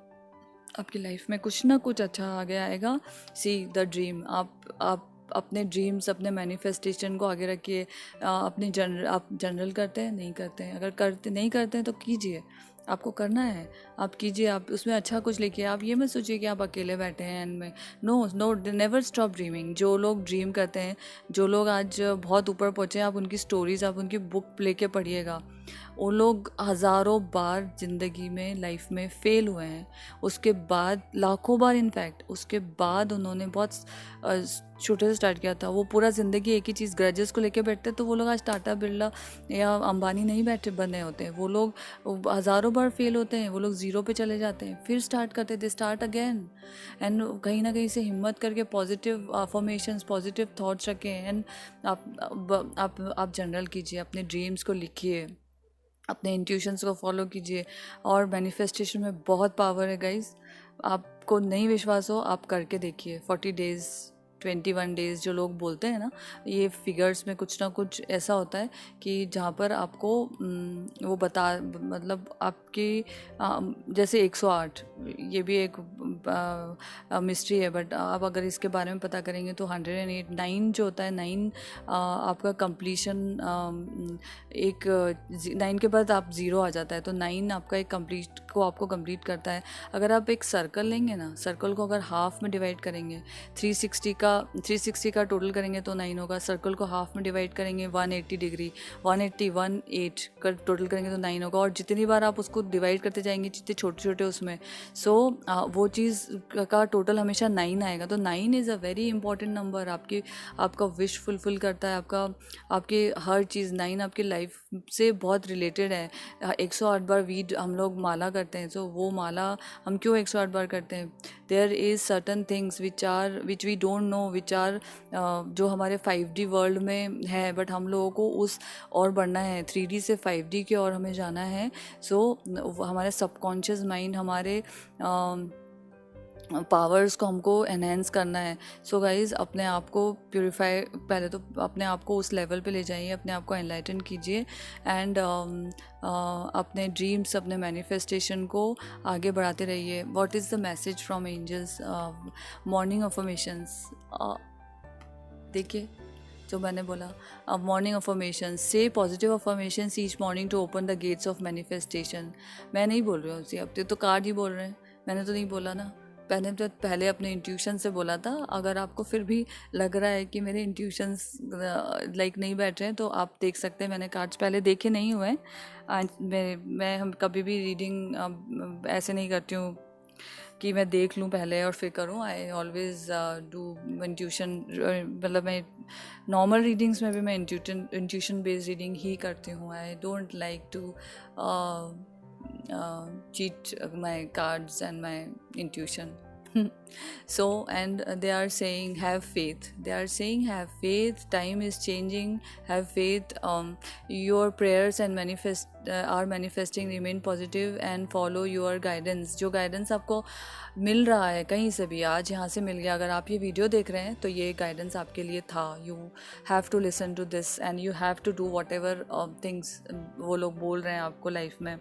आपकी लाइफ में कुछ ना कुछ अच्छा आगे आएगा। सी द ड्रीम, आप अपने ड्रीम्स, अपने मैनिफेस्टेशन को आगे रखिए। आप जनरल करते हैं, नहीं करते हैं, अगर नहीं करते हैं तो कीजिए, आपको करना है, आप कीजिए, आप उसमें अच्छा कुछ लिखिए। आप ये मत सोचिए कि आप अकेले बैठे हैं एंड में, नो, नेवर स्टॉप ड्रीमिंग। जो लोग ड्रीम करते हैं, जो लोग आज बहुत ऊपर पहुँचे हैं, आप उनकी स्टोरीज, आप उनकी बुक लेके पढ़िएगा। वो लोग हज़ारों बार ज़िंदगी में लाइफ में फ़ेल हुए हैं, उसके बाद लाखों बार इनफैक्ट, उसके बाद उन्होंने बहुत छोटे से स्टार्ट किया था। वो पूरा ज़िंदगी एक ही चीज़ ग्रजेस को लेके बैठते, तो वो लोग आज टाटा बिरला या अंबानी नहीं बैठे बने होते हैं। वो लोग हज़ारों बार फेल होते हैं, वो लोग ज़ीरो पे चले जाते हैं, फिर स्टार्ट करते, दे स्टार्ट अगेन। एंड कहीं ना कहीं से हिम्मत करके पॉजिटिव अफर्मेशंस, पॉजिटिव थॉट्स रखें। एंड आप जनरल कीजिए, अपने ड्रीम्स को लिखिए, अपने इंट्यूशंस को फॉलो कीजिए। और मैनिफेस्टेशन में बहुत पावर है गाइस। आपको नहीं विश्वास हो, आप करके देखिए। 40 डेज़, 21 डेज़ जो लोग बोलते हैं ना, ये फिगर्स में कुछ ना कुछ ऐसा होता है कि जहाँ पर आपको वो बता, मतलब आपकी जैसे 108, ये भी एक मिस्ट्री है, बट आप अगर इसके बारे में पता करेंगे तो 108, 9 जो होता है, 9 आपका कंप्लीशन, एक 9 के बाद आप ज़ीरो आ जाता है, तो 9 आपका एक कंप्लीट को आपको कंप्लीट करता है। अगर आप एक सर्कल लेंगे ना, सर्कल को अगर हाफ में डिवाइड करेंगे, 360 का टोटल करेंगे तो 9 होगा। सर्कल को हाफ में डिवाइड करेंगे 180 डिग्री, 180 का टोटल करेंगे तो 9 होगा। और जितनी बार आप उसको डिवाइड करते जाएंगे, जितने छोटे छोटे उसमें, सो वो चीज़ का टोटल हमेशा 9 आएगा। तो 9 is a very important number. आपका विश फुलफिल करता है, आपकी हर चीज़। 9 आपकी लाइफ से बहुत रिलेटेड है। 108 बार वीड हम लोग माला करते हैं, तो वो माला हम क्यों 108 बार करते हैं? There is certain things which we don't know, which are जो हमारे 5D वर्ल्ड में है, बट हम लोगों को उस और बढ़ना है, 3D से 5D की ओर हमें जाना है। सो हमारे सबकॉन्शियस माइंड, हमारे पावर्स को हमको एनहेंस करना है। सो गाइज़, अपने आप को प्योरीफाई, पहले तो अपने आप को उस लेवल पे ले जाइए, अपने आप को एनलाइटन कीजिए। एंड अपने ड्रीम्स, अपने मैनिफेस्टेशन को आगे बढ़ाते रहिए। What is the message from angels? Morning affirmations, देखिए जो मैंने बोला, अब मॉर्निंग अफर्मेशन, से positive affirmations each morning to open the gates of manifestation. मैं नहीं बोल रही हूँ उसी, अब तो कार्ड ही बोल रहे हैं, मैंने तो नहीं बोला ना। पहले अपने इंट्यूशन से बोला था। अगर आपको फिर भी लग रहा है कि मेरे इंट्यूशंस लाइक नहीं बैठ रहे हैं, तो आप देख सकते हैं, मैंने कार्ड्स पहले देखे नहीं हुए हैं। आज मैं हम कभी भी रीडिंग ऐसे नहीं करती हूँ कि मैं देख लूँ पहले और फिर करूँ। आई ऑलवेज डू इंट्यूशन, मतलब मैं नॉर्मल रीडिंग्स में भी मैं इंट्यूशन बेस्ड रीडिंग ही करती हूँ। I don't like to cheat my cards and my intuition. So, and they are saying have faith. They are saying have faith, time is changing, have faith. Your prayers and are manifesting, remain positive and follow your guidance. जो guidance आपको मिल रहा है कहीं से भी, आज यहाँ से मिल गया, अगर आप ये वीडियो देख रहे हैं तो ये गाइडेंस आपके लिए था। You have to listen to this and you have to do whatever things वो लोग बोल रहे हैं आपको लाइफ में।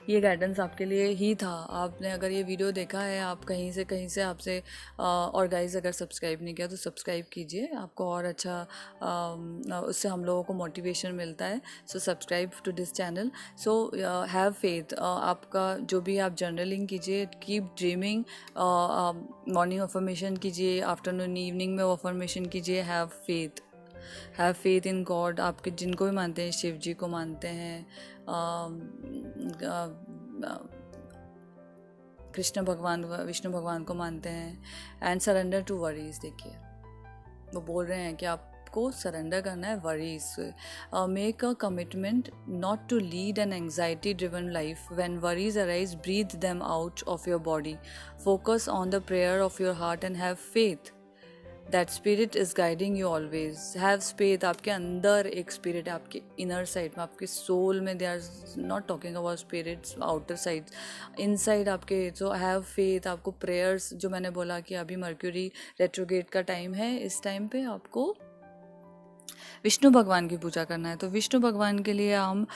ये गाइडेंस आपके लिए ही था। आपने अगर ये वीडियो देखा है, आप कहीं से आपसे, और गाइस अगर सब्सक्राइब नहीं किया तो सब्सक्राइब कीजिए, आपको और अच्छा उससे हम लोगों को मोटिवेशन मिलता है। So subscribe to this channel. So have faith. आपका जो भी आप जर्नलिंग कीजिए, कीप ड्रीमिंग, मॉर्निंग अफर्मेशन कीजिए, आफ्टरनून इवनिंग में वो अफर्मेशन कीजिए। Have faith in God. आपके जिनको भी मानते हैं, शिव जी को मानते हैं, कृष्ण भगवान, विष्णु भगवान को मानते हैं। And surrender to worries. देखिए वो बोल रहे हैं कि आपको सरेंडर करना है वरीज से। Make a commitment not to lead an anxiety driven life. When worries arise, breathe them out of your body, focus on the prayer of your heart and have faith that spirit is guiding you always. Have faith. आपके अंदर एक spirit है, आपके inner side में, आपके soul में। They are not talking about spirits outer side, inside आपके। So have faith. आपको प्रेयर्स, जो मैंने बोला कि अभी मर्क्यूरी रेट्रोगेट का टाइम है, इस टाइम पे आपको विष्णु भगवान की पूजा करना है। तो विष्णु भगवान के लिए हम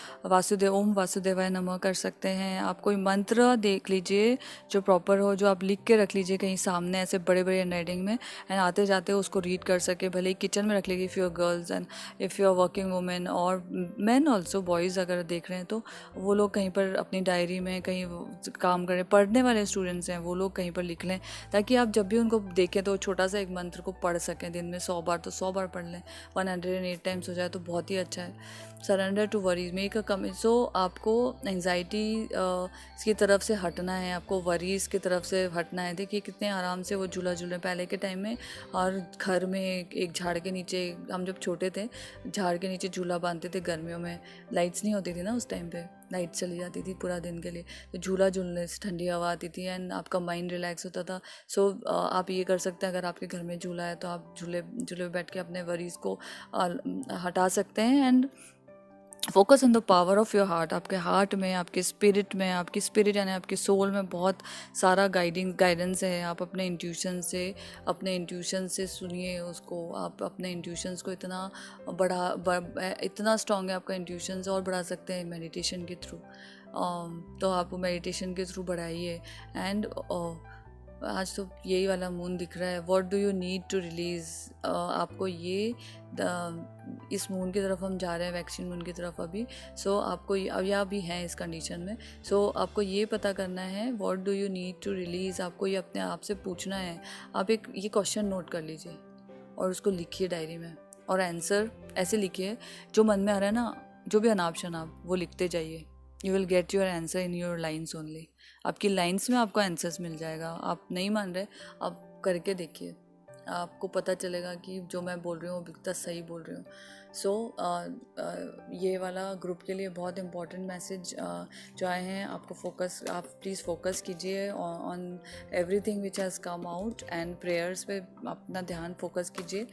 ओम वासुदेवाय नमः कर सकते हैं। आप कोई मंत्र देख लीजिए जो प्रॉपर हो, जो आप लिख के रख लीजिए कहीं सामने, ऐसे बड़े बड़े हैंडराइटिंग में, एंड आते जाते उसको रीड कर सके। भले ही किचन में रख लीजिए if you are girls, and if you are working women और मैन ऑल्सो, बॉयज़ अगर देख रहे हैं तो वो लोग कहीं पर अपनी डायरी में, कहीं काम करें, पढ़ने वाले स्टूडेंट्स हैं वो लोग कहीं पर लिख लें, ताकि आप जब भी उनको देखें तो छोटा सा एक मंत्र को पढ़ सकें। दिन में 100 बार तो 100 बार पढ़ लें। 108 8 टाइम्स हो जाए तो बहुत ही अच्छा है। Surrender to worries, make a calm. So आपको एंजाइटी की तरफ से हटना है, आपको वरीज की तरफ से हटना है। देखिए कितने आराम से वो झूला झूले पहले के टाइम में, और घर में एक झाड़ के नीचे, हम जब छोटे थे झाड़ के नीचे झूला बांधते थे गर्मियों में, लाइट्स नहीं होती थी ना उस टाइम पे, लाइट चली जाती थी पूरा दिन के लिए, तो झूला झूलने से ठंडी हवा आती थी एंड आपका माइंड रिलैक्स होता था। सो आप ये कर सकते हैं, अगर आपके घर में झूला है तो आप झूले झूले पे बैठ के अपने वरीज को हटा सकते हैं and focus on the power of your heart. आपके हार्ट में, आपके स्पिरिट में, आपकी स्पिरिट यानी आपके सोल में बहुत सारा गाइडेंस है। आप अपने इंट्यूशन से सुनिए उसको, आप अपने इंट्यूशंस को इतना स्ट्रॉन्ग है आपका इंट्यूशंस, और बढ़ा सकते हैं मेडिटेशन के थ्रू। तो आप मेडिटेशन के थ्रू बढ़ाइए। एंड आज तो यही वाला मून दिख रहा है, what do you need to release. आपको ये इस मून की तरफ हम जा रहे हैं, वैक्सीन मून की तरफ अभी। सो आपको अब भी हैं इस कंडीशन में। सो आपको ये पता करना है what do you need to release. आपको ये अपने आप से पूछना है। आप एक ये क्वेश्चन नोट कर लीजिए और उसको लिखिए डायरी में, और आंसर ऐसे लिखिए जो मन में आ रहा है ना, जो भी अनाप शनाप वो लिखते जाइए। You will get your answer in your lines only. आपकी लाइन्स में आपको आंसर्स मिल जाएगा। आप नहीं मान रहे, आप करके देखिए, आपको पता चलेगा कि जो मैं बोल रही हूँ वो कितना सही बोल रही हूँ। सो ये वाला ग्रुप के लिए बहुत इंपॉर्टेंट मैसेज जो आए हैं, आप प्लीज़ फोकस कीजिए on everything which has come out, and prayers पे अपना ध्यान फोकस कीजिए।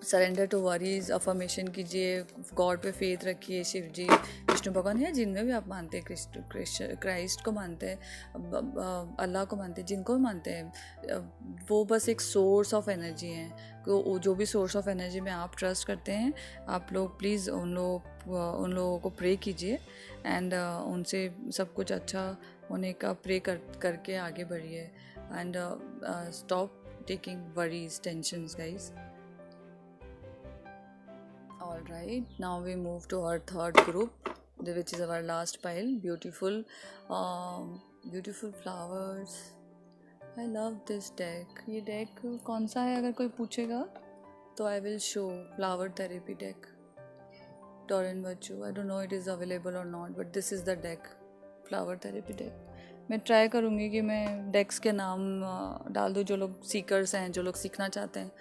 सरेंडर टू वरीज अफर्मेशन कीजिए, गॉड पे फेथ रखिए, शिव जी, विष्णु भगवान, या जिनमें भी आप मानते हैं, क्राइस्ट को मानते हैं, अल्लाह को मानते हैं, जिनको भी मानते हैं, वो बस एक सोर्स ऑफ एनर्जी है। तो जो भी सोर्स ऑफ एनर्जी में आप ट्रस्ट करते हैं, आप लोग प्लीज़ उन लोगों को प्रे कीजिए एंड उनसे सब कुछ अच्छा होने का प्रे करके आगे बढ़िए। And stop taking worries, tensions guys. All right, now we move to our third group, which is our last pile. Beautiful flowers. I love this deck. ये deck कौन सा है अगर कोई पूछेगा तो I will show flower therapy deck. Torrent Virtue. I don't know it is available or not, but this is the deck, flower therapy deck. मैं try करूँगी कि मैं डेक्स के नाम डाल दूँ, जो लोग सीकर्स हैं, जो लोग सीखना चाहते हैं,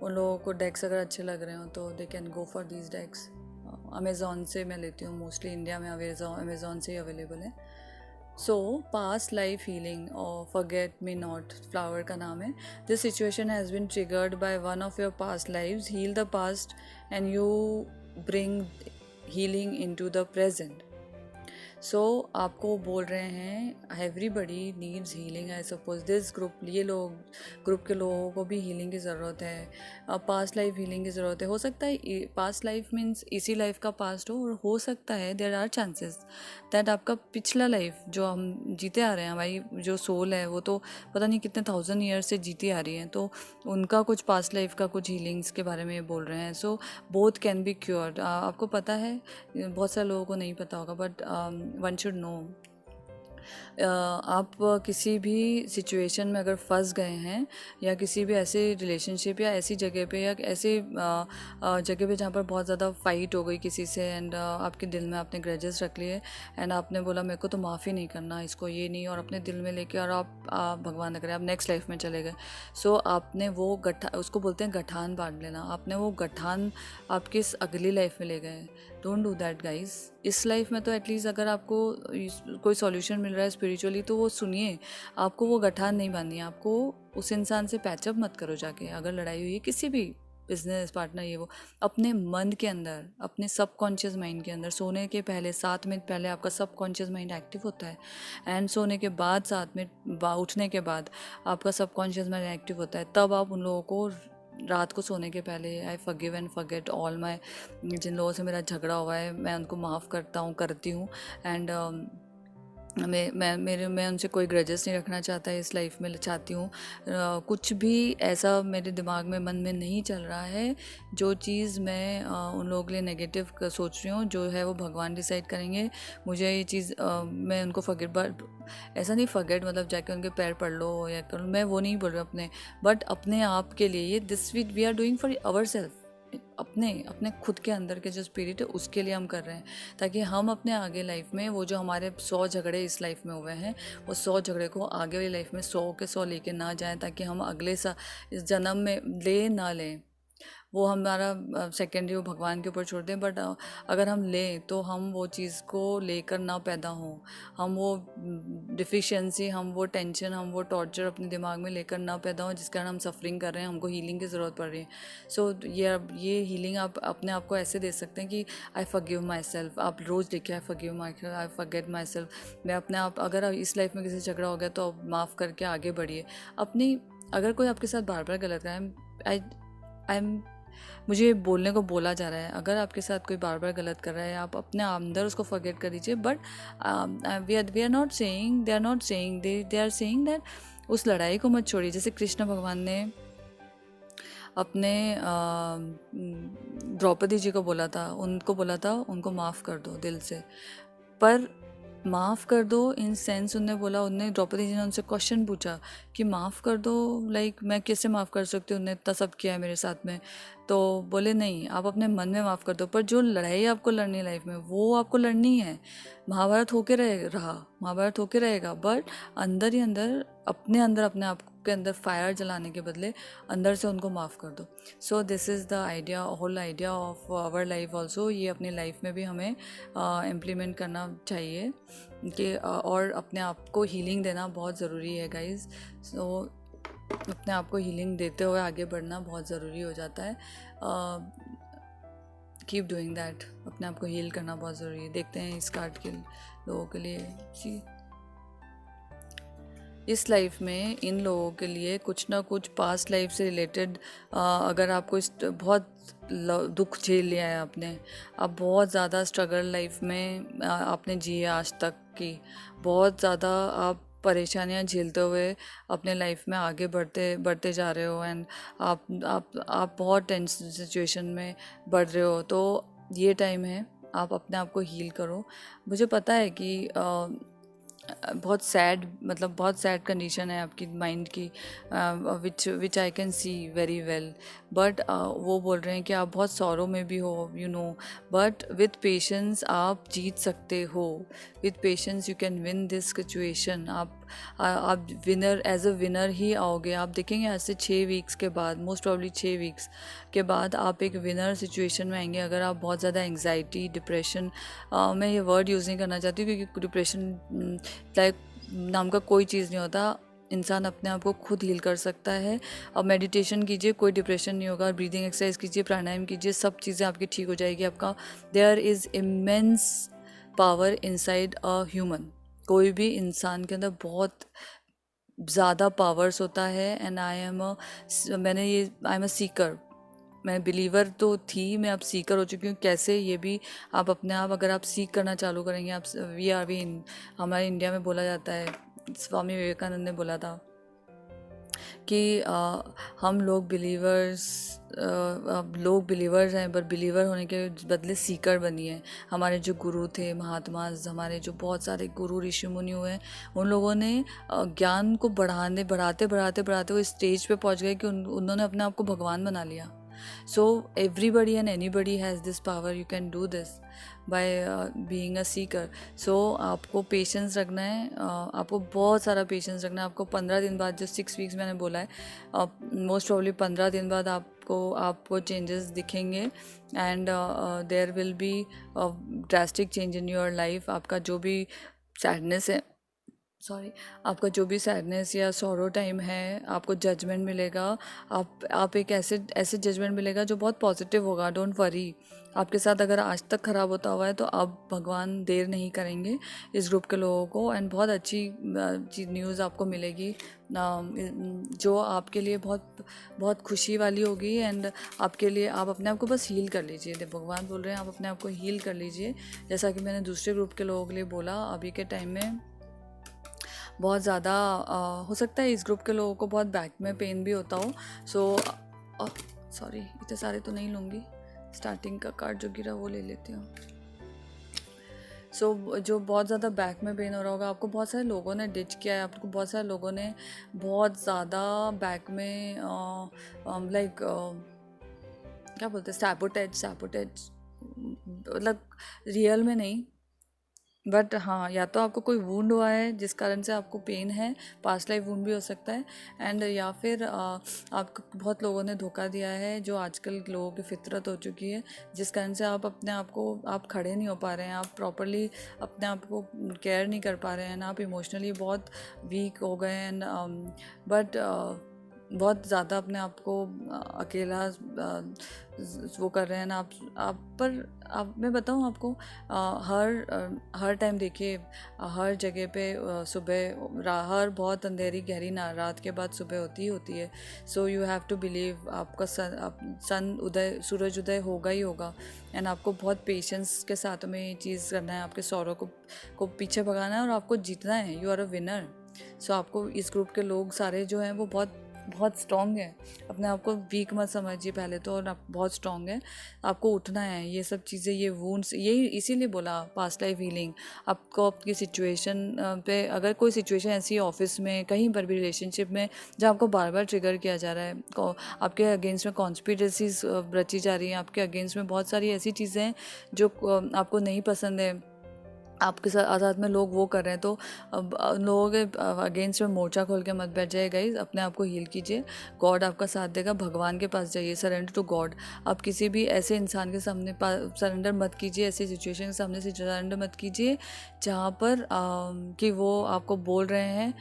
उन लोगों को डेक्स अगर अच्छे लग रहे हो तो they can go for these decks. Amazon से मैं लेती हूँ मोस्टली, इंडिया में अमेज़ॉन से ही अवेलेबल है। सो पास्ट लाइफ हीलिंग और फॉरगेट मी नॉट, फ्लावर का नाम है। This situation has been triggered by one of your past lives, heal the past and you bring healing into the present. So आपको बोल रहे हैं everybody needs healing. I suppose this group, ये group के लोगों को भी हीलिंग की ज़रूरत है, पास्ट लाइफ हीलिंग की ज़रूरत है। हो सकता है पास्ट लाइफ मीन्स इसी लाइफ का पास्ट हो, और हो सकता है देयर आर चांसेस दैट आपका पिछला लाइफ जो हम जीते आ रहे हैं, हमारी जो सोल है वो तो पता नहीं कितने 1000 ईयर्स से जीती आ रही है, तो उनका कुछ पास्ट लाइफ का कुछ हीलिंग्स के बारे में बोल रहे हैं। So both can be cured. आपको पता है, बहुत सारे लोगों को नहीं पता होगा, बट वन शुड नो। आप किसी भी सिचुएशन में अगर फंस गए हैं, या किसी भी ऐसे रिलेशनशिप या ऐसी जगह पे, या ऐसे जगह पे जहाँ पर बहुत ज़्यादा फाइट हो गई किसी से, एंड आपके दिल में आपने ग्रजेस रख लिए, एंड आपने बोला मेरे को तो माफ़ी नहीं करना इसको, ये नहीं, और अपने दिल में लेके, और आप भगवान न करे आप नेक्स्ट लाइफ में चले गए। सो आपने वो उसको बोलते हैं गठान बांध लेना, आपने वो गठान आपकी अगली लाइफ में ले गए। Don't do that guys. इस लाइफ में तो एटलीस्ट अगर आपको कोई सॉल्यूशन मिल रहा है स्पिरिचुअली तो वो सुनिए, आपको वो गठान नहीं बांधनी है। आपको उस इंसान से पैचअप मत करो जाके, अगर लड़ाई हुई है किसी भी बिजनेस पार्टनर ये वो, अपने मन के अंदर, अपने सबकॉन्शियस माइंड के अंदर, सोने के पहले 7 मिनट पहले आपका सबकॉन्शियस माइंड एक्टिव होता है, एंड सोने के बाद 7 मिनट उठने के बाद आपका सबकॉन्शियस माइंड एक्टिव होता है। तब आप उन लोगों को रात को सोने के पहले, I forgive and forget all my, जिन लोगों से मेरा झगड़ा हुआ है मैं उनको माफ़ करती हूँ, एंड मैं उनसे कोई ग्रजेस नहीं रखना चाहता इस लाइफ में, चाहती हूँ कुछ भी ऐसा मेरे दिमाग में, मन में नहीं चल रहा है। जो चीज़ मैं उन लोगों के लिए नेगेटिव सोच रही हूँ, जो है वो भगवान डिसाइड करेंगे। मुझे ये चीज़ मैं उनको फॉरगेट, बट ऐसा नहीं फॉरगेट मतलब जाके उनके पैर पड़ लो या कर लो, मैं वो नहीं बोल रही अपने, बट अपने आप के लिए, ये this we are doing for ourself, अपने अपने खुद के अंदर के जो स्पिरिट है उसके लिए हम कर रहे हैं, ताकि हम अपने आगे लाइफ में वो जो हमारे 100 झगड़े इस लाइफ में हुए हैं वो 100 झगड़े को आगे वाली लाइफ में 100 के 100 लेके ना जाएं, ताकि हम अगले इस जन्म में ले ना लें। वो हमारा सेकेंडरी वो भगवान के ऊपर छोड़ दें, बट अगर हम लें तो हम वो चीज़ को लेकर ना पैदा हों, हम वो डिफिशिएंसी, हम वो टेंशन, हम वो टॉर्चर अपने दिमाग में लेकर ना पैदा हों, जिस कारण हम सफरिंग कर रहे हैं, हमको हीलिंग की ज़रूरत पड़ रही है। सो ये हीलिंग आप अपने आप को ऐसे दे सकते हैं कि आई फॉरगिव माई सेल्फ। आप रोज़ लिखिए I forgive my self, I forget my self. मैं अपने आप, अगर इस लाइफ में किसी से झगड़ा हो गया तो माफ़ करके आगे बढ़िए। अपनी, अगर कोई आपके साथ बार बार गलत कर रहा है, आई एम मुझे बोलने को बोला जा रहा है, अगर आपके साथ कोई बार बार गलत कर रहा है आप अपने अंदर उसको फॉरगेट कर दीजिए। But we are not saying, they are not saying, they are saying that उस लड़ाई को मत छोड़िए। जैसे कृष्ण भगवान ने अपने द्रौपदी जी को बोला था, उनको माफ़ कर दो दिल से, पर माफ़ कर दो इन सेंस उनने द्रौपदी जी ने उनसे क्वेश्चन पूछा कि माफ़ कर दो, लाइक मैं कैसे माफ़ कर सकती हूँ, उन्होंने इतना सब किया है मेरे साथ में। तो बोले नहीं, आप अपने मन में माफ़ कर दो, पर जो लड़ाई आपको लड़नी है लाइफ में वो आपको लड़नी है। महाभारत होके रहेगा, बट अंदर ही अंदर अपने आप के अंदर फायर जलाने के बदले अंदर से उनको माफ़ कर दो। So this is the idea, whole idea of our life also. ये अपनी लाइफ में भी हमें इम्प्लीमेंट करना चाहिए कि और अपने आप को हीलिंग देना बहुत ज़रूरी है गाइज़। सो अपने आप को हीलिंग देते हुए आगे बढ़ना बहुत ज़रूरी हो जाता है। कीप डूइंग दैट, अपने आप को हील करना बहुत ज़रूरी है। देखते हैं इस कार्ड के लोगों के लिए, सी इस लाइफ में इन लोगों के लिए कुछ ना कुछ पास्ट लाइफ से रिलेटेड, अगर आपको बहुत दुख झेल लिया है आपने, आप बहुत ज़्यादा स्ट्रगल लाइफ में आपने जिए आज तक की, बहुत ज़्यादा आप परेशानियां झेलते हुए अपने लाइफ में आगे बढ़ते जा रहे हो, एंड आप बहुत टेंस सिचुएशन में बढ़ रहे हो, तो ये टाइम है आप अपने आप को हील करो। मुझे पता है कि बहुत सैड कंडीशन है आपकी माइंड की, which I can see very well, but वो बोल रहे हैं कि आप बहुत सौरों में भी हो, you know, but with patience आप जीत सकते हो। With patience you can win this situation. आप विनर, एज अ विनर ही आओगे। आप देखेंगे आज से 6 वीक्स के बाद, मोस्ट प्रॉब्ली 6 वीक्स के बाद आप एक विनर सिचुएशन में आएंगे। अगर आप बहुत ज़्यादा एंग्जाइटी, डिप्रेशन, मैं ये वर्ड यूज़ नहीं करना चाहती क्योंकि डिप्रेशन लाइक नाम का कोई चीज़ नहीं होता, इंसान अपने आप को खुद हील कर सकता है। अब मेडिटेशन कीजिए, कोई डिप्रेशन नहीं होगा, ब्रीदिंग एक्सरसाइज कीजिए, प्राणायाम कीजिए, सब चीज़ें आपकी ठीक हो जाएगी। आपका there is immense power inside a human. कोई भी इंसान के अंदर बहुत ज़्यादा पावर्स होता है, and I am a Sikar. मैं बिलीवर तो थी, मैं अब सीकर हो चुकी हूँ। कैसे, ये भी आप अपने आप, अगर आप सीख करना चालू करेंगे, आप हमारे इंडिया में बोला जाता है, स्वामी विवेकानंद ने बोला था कि हम लोग बिलीवर्स हैं, पर बिलीवर होने के बदले सीकर बनिए। हमारे जो गुरु थे, महात्मा, हमारे जो बहुत सारे गुरु ऋषि मुनि हुए, उन लोगों ने ज्ञान को बढ़ाते वो स्टेज पे पहुंच गए कि उन्होंने अपने आप को भगवान बना लिया। So everybody and anybody has this power. You can do this by being a seeker. So आपको पेशेंस रखना है, आपको बहुत सारा पेशेंस रखना है। आपको 15 दिन बाद, जो 6 वीक्स मैंने बोला है, मोस्ट प्रॉब्ली 15 दिन बाद आपको चेंजेस दिखेंगे, and there will be drastic change in your life. आपका जो भी सैडनेस है, आपका जो भी सैडनेस या सॉरो टाइम है, आपको जजमेंट मिलेगा। आप एक ऐसे जजमेंट मिलेगा जो बहुत पॉजिटिव होगा। Don't worry. आपके साथ अगर आज तक ख़राब होता हुआ है तो अब भगवान देर नहीं करेंगे इस ग्रुप के लोगों को, एंड बहुत अच्छी न्यूज़ आपको मिलेगी जो आपके लिए बहुत बहुत खुशी वाली होगी। एंड आपके लिए, आप अपने आप को बस हील कर लीजिए। भगवान बोल रहे हैं आप अपने आप को हील कर लीजिए। जैसा कि मैंने दूसरे ग्रुप के लोगों के लिए बोला, अभी के टाइम में बहुत ज़्यादा हो सकता है इस ग्रुप के लोगों को बहुत बैक में पेन भी होता हो। सॉरी, इतने सारे तो नहीं लूँगी, स्टार्टिंग का कार्ड जो गिरा वो ले लेती हूँ। जो बहुत ज़्यादा बैक में पेन हो रहा होगा, आपको बहुत सारे लोगों ने डिच किया है, आपको बहुत सारे लोगों ने बहुत ज़्यादा बैक में क्या बोलते हैं, सैबोटेज मतलब रियल में नहीं, बट हाँ, या तो आपको कोई वुंड हुआ है जिस कारण से आपको पेन है, पास्ट लाइफ वुंड भी हो सकता है, एंड या फिर आपको बहुत लोगों ने धोखा दिया है, जो आजकल लोगों की फितरत हो चुकी है, जिस कारण से आप अपने आप को, आप खड़े नहीं हो पा रहे हैं, आप प्रॉपरली अपने आप को केयर नहीं कर पा रहे हैं, आप इमोशनली बहुत वीक हो गए हैं, बट बहुत ज़्यादा अपने आप को अकेला वो कर रहे हैं ना आप पर आप मैं बताऊँ आपको, हर टाइम देखिए, हर जगह पे हर बहुत अंधेरी गहरी ना रात के बाद सुबह होती है। So you have to believe, आपका सूरज उदय होगा ही होगा, एंड आपको बहुत पेशेंस के साथ में ये चीज़ करना है, आपके सौरों को पीछे भगाना है और आपको जीतना है। You are a winner. So आपको इस ग्रुप के लोग सारे जो हैं वो बहुत बहुत स्ट्रॉन्ग है, अपने आप को वीक मत समझिए पहले तो, और आप बहुत स्ट्रॉन्ग है, आपको उठना है। ये सब चीज़ें, ये वुंड्स, यही इसीलिए बोला पास्ट लाइफ हीलिंग। आपको आपकी सिचुएशन पे, अगर कोई सिचुएशन ऐसी है ऑफिस में, कहीं पर भी रिलेशनशिप में, जहाँ आपको बार बार ट्रिगर किया जा रहा है, आपके अगेंस्ट में कॉन्स्पिरेसीज रची जा रही हैं, आपके अगेंस्ट में बहुत सारी ऐसी चीज़ें हैं जो आपको नहीं पसंद है, आपके साथ में लोग वो कर रहे हैं, तो अब लोगों के अगेंस्ट में मोर्चा खोल के मत बैठ जाइए गाइस, अपने आप को हील कीजिए, गॉड आपका साथ देगा, भगवान के पास जाइए, सरेंडर टू गॉड। आप किसी भी ऐसे इंसान के सामने सरेंडर मत कीजिए, ऐसी सिचुएशन के सामने से सरेंडर मत कीजिए जहाँ पर कि वो आपको बोल रहे हैं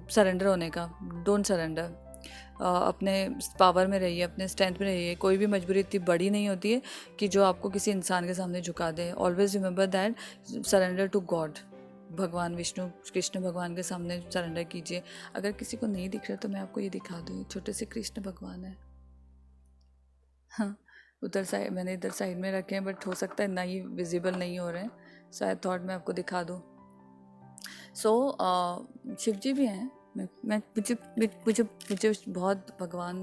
सरेंडर होने का। डोंट सरेंडर, अपने पावर में रहिए, अपने स्ट्रेंथ में रहिए। कोई भी मजबूरी इतनी बड़ी नहीं होती है कि जो आपको किसी इंसान के सामने झुका दे। Always remember that, surrender to God, भगवान विष्णु कृष्ण भगवान के सामने सरेंडर कीजिए। अगर किसी को नहीं दिख रहा तो मैं आपको ये दिखा दूँ, छोटे से कृष्ण भगवान है। हाँ, उधर साइड मैंने इधर साइड में रखे हैं, बट हो सकता है ना ही विजिबल नहीं हो रहे हैं, शायद थॉट मैं आपको दिखा दूँ। सो शिव जी भी हैं। मैं मुझे मुझे मुझे बहुत भगवान,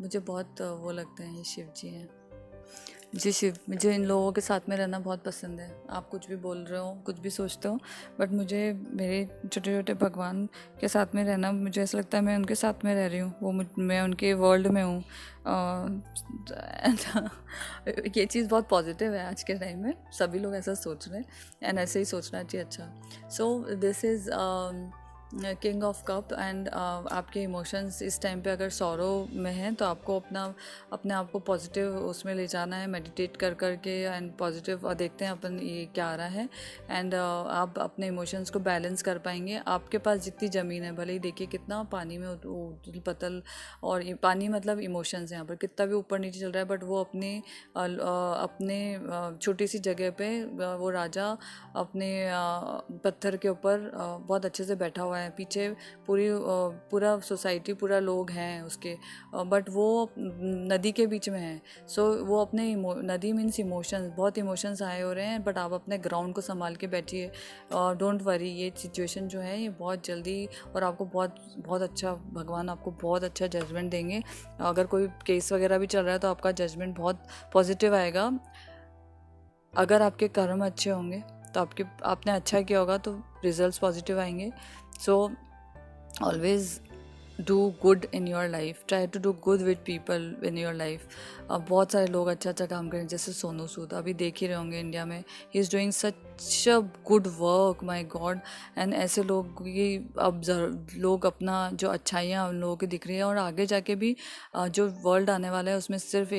मुझे बहुत वो लगते हैं, ये शिव जी हैं। मुझे इन लोगों के साथ में रहना बहुत पसंद है। आप कुछ भी बोल रहे हो, कुछ भी सोचते हो, बट मुझे मेरे छोटे छोटे भगवान के साथ में रहना, मुझे ऐसा लगता है मैं उनके साथ में रह रही हूँ, मैं उनके वर्ल्ड में हूँ। ये चीज़ बहुत पॉजिटिव है आज के टाइम में, सभी लोग ऐसा सोच रहे हैं, एंड ऐसे ही सोचना चाहिए। अच्छा, सो this is king of cup, and आपके इमोशंस इस टाइम पे अगर सॉरो में हैं तो आपको अपने आप को पॉजिटिव उसमें ले जाना है, मेडिटेट कर के, एंड पॉजिटिव देखते हैं अपन ये क्या आ रहा है, एंड आप अपने इमोशंस को बैलेंस कर पाएंगे। आपके पास जितनी ज़मीन है, भले ही देखिए कितना पानी में उथल पथल, और ये पानी मतलब इमोशंस हैं यहाँ पर, कितना भी ऊपर नीचे चल रहा है, बट वो अपने छोटी सी जगह पे वो राजा अपने पत्थर के ऊपर बहुत अच्छे से बैठा हुआ है। पीछे पूरा सोसाइटी, पूरा लोग हैं उसके, बट वो नदी के बीच में है। सो वो अपने नदी मीन्स इमोशंस, बहुत इमोशंस आए हो रहे हैं, बट आप अपने ग्राउंड को संभाल के बैठिए। डोंट वरी, ये सिचुएशन जो है ये बहुत जल्दी, और आपको बहुत बहुत अच्छा, भगवान आपको बहुत अच्छा जजमेंट देंगे। अगर कोई केस वगैरह भी चल रहा है तो आपका जजमेंट बहुत पॉजिटिव आएगा। अगर आपके कर्म अच्छे होंगे तो आपने अच्छा किया होगा तो रिजल्ट्स पॉजिटिव आएंगे। So always do good in your life, try to do good with people in your life. अब बहुत सारे लोग अच्छा अच्छा काम करें, जैसे सोनू सूद, अभी देख ही रहे होंगे इंडिया में, he is doing such a good work, my God. And ऐसे लोग की अब लोग अपना जो अच्छाइयाँ उन लोगों की दिख रही है, और आगे जाके भी जो वर्ल्ड आने वाला है उसमें सिर्फ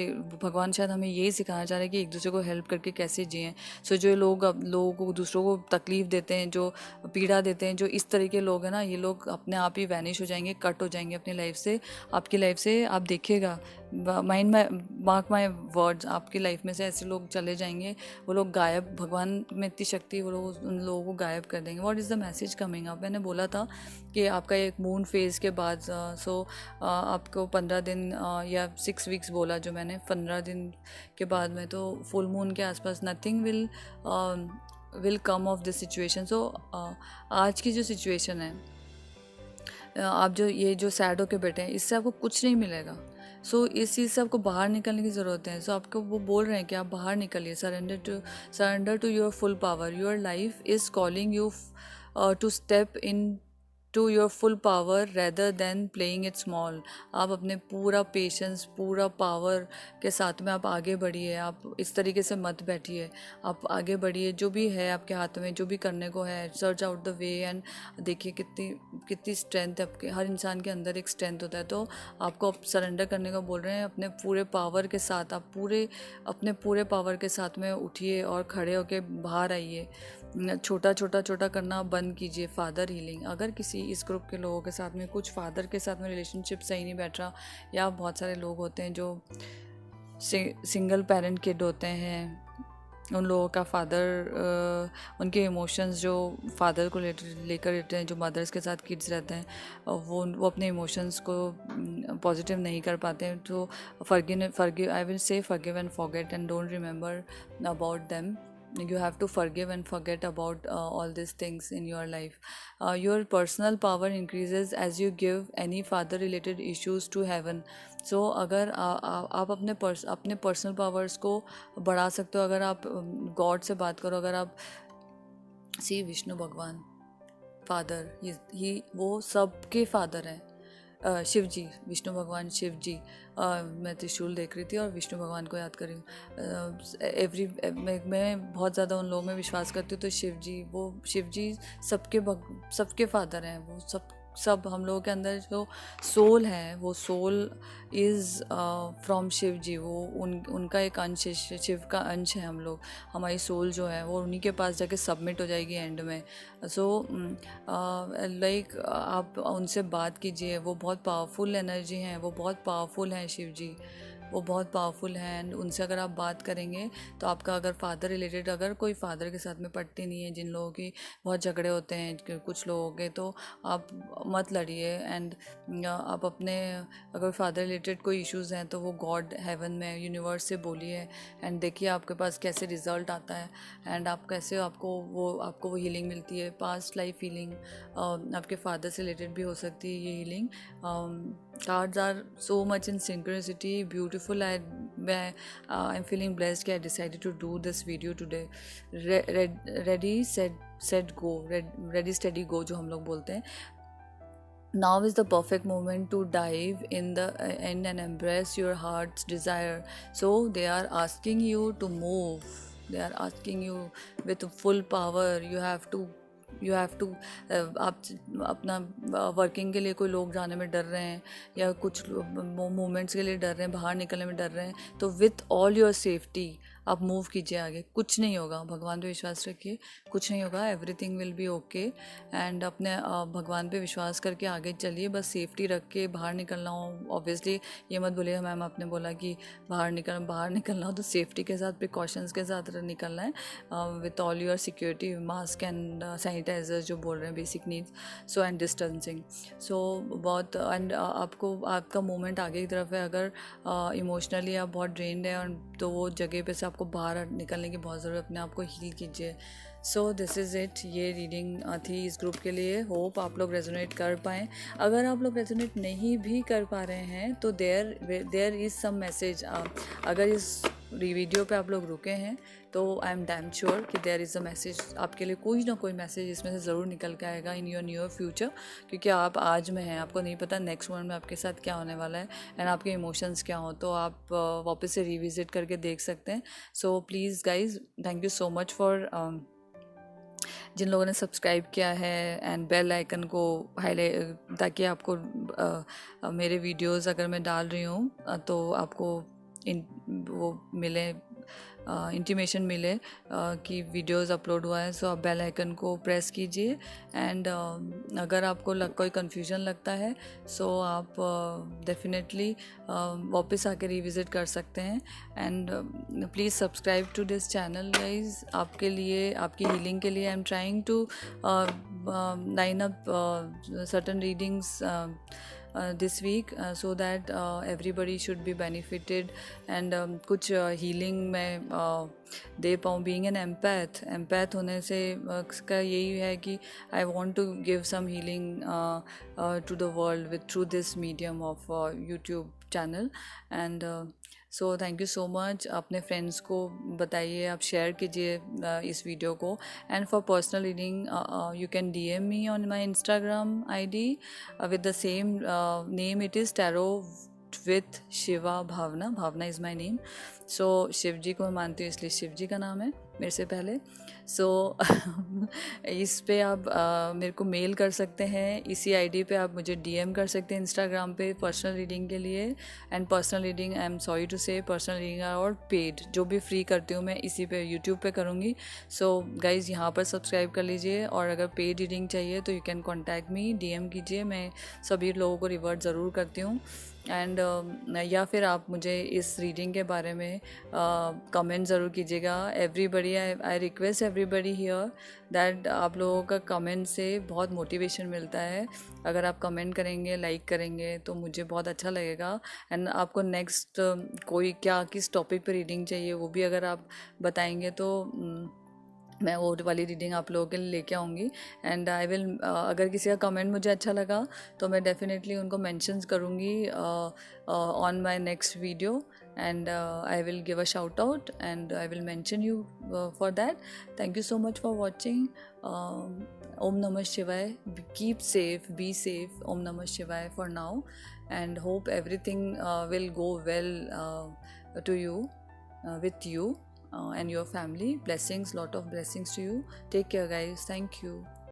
भगवान शायद हमें यही सिखाना चाह रहे हैं कि एक दूसरे को हेल्प करके कैसे जिएँ। सो जो लोग अब लोगों को, दूसरों को तकलीफ़ देते हैं, जो पीड़ा देते हैं, जो इस तरह के लोग हैं ना, ये लोग अपने आप ही वैनिश हो जाएंगे, कट हो जाएंगे अपनी लाइफ से, आपकी लाइफ से। आप देखिएगा, मार्क माई वर्ड्स, आपकी लाइफ में से ऐसे लोग चले जाएंगे, वो लोग गायब, भगवान में इतनी शक्ति, वो लोग उन लोगों को गायब कर देंगे। What is the message coming up? मैंने बोला था कि आपका एक मून फेज़ के बाद, आपको 15 दिन या 6 वीक्स बोला जो मैंने, 15 दिन के बाद में तो फुल मून के आसपास nothing will come of this situation. So आज की जो सिचुएशन है, आप जो सैड होके बैठे हैं, इससे आपको कुछ नहीं मिलेगा। सो इस चीज़ से आपको बाहर निकलने की ज़रूरत है। सो आपको वो बोल रहे हैं कि आप बाहर निकलिए, surrender to your full power, your life is calling you to step into your full power rather than playing it small. आप अपने पूरा पेशेंस, पूरा पावर के साथ में आप आगे बढ़िए। आप इस तरीके से मत बैठिए, आप आगे बढ़िए। जो भी है आपके हाथ में, जो भी करने को है, search out the way and देखिए कितनी कितनी स्ट्रेंथ है आपके। हर इंसान के अंदर एक स्ट्रेंथ होता है, तो आपको आप सरेंडर करने को बोल रहे हैं। अपने पूरे पावर के साथ आप अपने पूरे पावर के साथ में उठिए और खड़े होके बाहर आइए। छोटा छोटा छोटा करना बंद कीजिए। फादर हीलिंग, अगर किसी इस ग्रुप के लोगों के साथ में कुछ फादर के साथ में रिलेशनशिप सही नहीं बैठ रहा, या बहुत सारे लोग होते हैं जो सिंगल पेरेंट किड होते हैं, उन लोगों का फादर उनके इमोशंस जो फादर को लेकर रहते हैं, जो मदर्स के साथ किड्स रहते हैं, वो अपने इमोशंस को पॉजिटिव नहीं कर पाते हैं, तो forgive I will say forgive and forget and don't remember about them. You have to forgive and forget about all these things in your life. Your personal power increases as you give any father related issues to heaven. So अगर आप अपने personal powers को बढ़ा सकते हो, अगर आप God से बात करो, अगर आप विष्णु भगवान फादर, ही वो सबके फादर हैं. शिव जी, विष्णु भगवान शिव जी. मैं त्रिशूल देख रही थी और विष्णु भगवान को याद कर रही हूँ. मैं बहुत ज़्यादा उन लोगों में विश्वास करती हूँ, तो शिव जी सबके फादर हैं. वो सब हम लोगों के अंदर जो सोल है, वो सोल इज़ फ्रॉम शिव जी. वो उनका एक अंश है, शिव का अंश है हम लोग. हमारी सोल जो है वो उन्हीं के पास जाके सबमिट हो जाएगी एंड में. सो लाइक आप उनसे बात कीजिए. वो बहुत पावरफुल एनर्जी हैं, वो बहुत पावरफुल हैं शिव जी, वो बहुत पावरफुल हैं. एंड उनसे अगर आप बात करेंगे तो आपका अगर फादर रिलेटेड, अगर कोई फादर के साथ में पटती नहीं है, जिन लोगों की बहुत झगड़े होते हैं कुछ लोगों के, तो आप मत लड़िए. एंड आप अपने अगर फादर रिलेटेड कोई इश्यूज़ हैं तो वो गॉड हेवन में, यूनिवर्स से बोलिए एंड देखिए आपके पास कैसे रिज़ल्ट आता है. एंड आप कैसे आपको वो हीलिंग मिलती है. पास्ट लाइफ हीलिंग आपके फादर से रिलेटेड भी हो सकती है ये healing. Cards are so much in synchronicity, beautiful. I'm feeling blessed that I decided to do this video today. Ready, set, go. Ready, steady, go जो हम लोग बोलते हैं. Now is the perfect moment to dive in and embrace your heart's desire. So they are asking you to move. They are asking you with full power. You have to आप अपना working के लिए कोई लोग जाने में डर रहे हैं, या कुछ मूवमेंट्स के लिए डर रहे हैं, बाहर निकलने में डर रहे हैं, तो विथ ऑल योर सेफ्टी आप मूव कीजिए आगे. कुछ नहीं होगा, भगवान पे विश्वास रखिए, कुछ नहीं होगा. Everything will be okay. And अपने भगवान पे विश्वास करके आगे चलिए. बस सेफ्टी रख के बाहर निकलना हो. ऑब्वियसली ये मत बोलिए मैम आपने बोला कि बाहर निकलना हो तो सेफ्टी के साथ, प्रिकॉशंस के साथ निकलना है, with all your security, mask and sanitiser जो बोल रहे हैं, basic needs. So and distancing. So बहुत एंड आपका मूवमेंट आगे की तरफ है. अगर इमोशनली आप बहुत ड्रेन्ड है और तो वो जगह पे से आपको बाहर निकलने की बहुत ज़रूरत, अपने आप को हील कीजिए. सो दिस इज़ इट. ये रीडिंग थी इस ग्रुप के लिए. होप आप लोग रेजोनेट कर पाएँ. अगर आप लोग रेजोनेट नहीं भी कर पा रहे हैं तो देयर इज़ सम मैसेज. अगर इस वीडियो पे आप लोग रुके हैं तो आई एम डैम श्योर कि देयर इज़ अ मैसेज. आपके लिए कोई ना कोई मैसेज इसमें से ज़रूर निकल के आएगा इन योर नियर फ्यूचर, क्योंकि आप आज में हैं, आपको नहीं पता नेक्स्ट मोमेंट में आपके साथ क्या होने वाला है एंड आपके इमोशंस क्या हो. तो आप वापस से रिविजिट करके देख सकते हैं. So please guys, thank you so much for जिन लोगों ने सब्सक्राइब किया है एंड बेल आइकन को हाईलाइट, ताकि आपको मेरे वीडियोस अगर मैं डाल रही हूँ तो आपको वो मिले, इंटीमेशन मिले कि वीडियोस अपलोड हुआ है. सो आप बेल आइकन को प्रेस कीजिए. एंड अगर आपको कोई कन्फ्यूजन लगता है सो आप डेफिनेटली वापस आके रिविज़िट कर सकते हैं. And please subscribe to this channel guys. आपके लिए, आपकी हीलिंग के लिए I am trying to line up certain readings this week so that everybody should be benefited and कुछ healing में दे पाऊँ. being an empath होने से का यही है कि I want to give some healing to the world through this medium of YouTube channel. And so thank you so much. अपने फ्रेंड्स को बताइए, आप शेयर कीजिए इस वीडियो को. And for personal reading you can DM me on my Instagram ID with the same name. It is Tarot with Shiva Bhavna. Bhavna is my name. So Shiv ji को मैं मानती हूँ, इसलिए शिव जी का नाम है मेरे से पहले. सो इस पे आप मेरे को मेल कर सकते हैं. इसी ID पे आप मुझे DM कर सकते हैं इंस्टाग्राम पे पर्सनल रीडिंग के लिए. And personal reading, I am sorry to say, personal reading और पेड जो भी फ्री करती हूँ मैं इसी पे यूट्यूब पे करूँगी. सो गाइज़ यहाँ पर सब्सक्राइब कर लीजिए. और अगर पेड रीडिंग चाहिए तो you can contact me, DM कीजिए. मैं सभी लोगों को रिवर्ट ज़रूर करती हूँ. एंड या फिर आप मुझे इस रीडिंग के बारे में कमेंट ज़रूर कीजिएगा. Everybody, I request everybody here that आप लोगों का कमेंट से बहुत मोटिवेशन मिलता है. अगर आप कमेंट करेंगे, लाइक करेंगे तो मुझे बहुत अच्छा लगेगा. एंड आपको नेक्स्ट कोई क्या किस टॉपिक पे रीडिंग चाहिए वो भी अगर आप बताएंगे तो मैं वो वाली रीडिंग आप लोगों के लिए लेके आऊँगी. एंड आई विल, अगर किसी का कमेंट मुझे अच्छा लगा तो मैं डेफिनेटली उनको मेंशंस करूँगी on my next video. And I will give a shout out and I will mention you for that. Thank you so much for watching. Om Namah Shivaya. Keep safe, be safe. Om Namah Shivaya for now, and hope everything will go well to you, with you and your family. Blessings, lot of blessings to you. Take care guys. Thank you.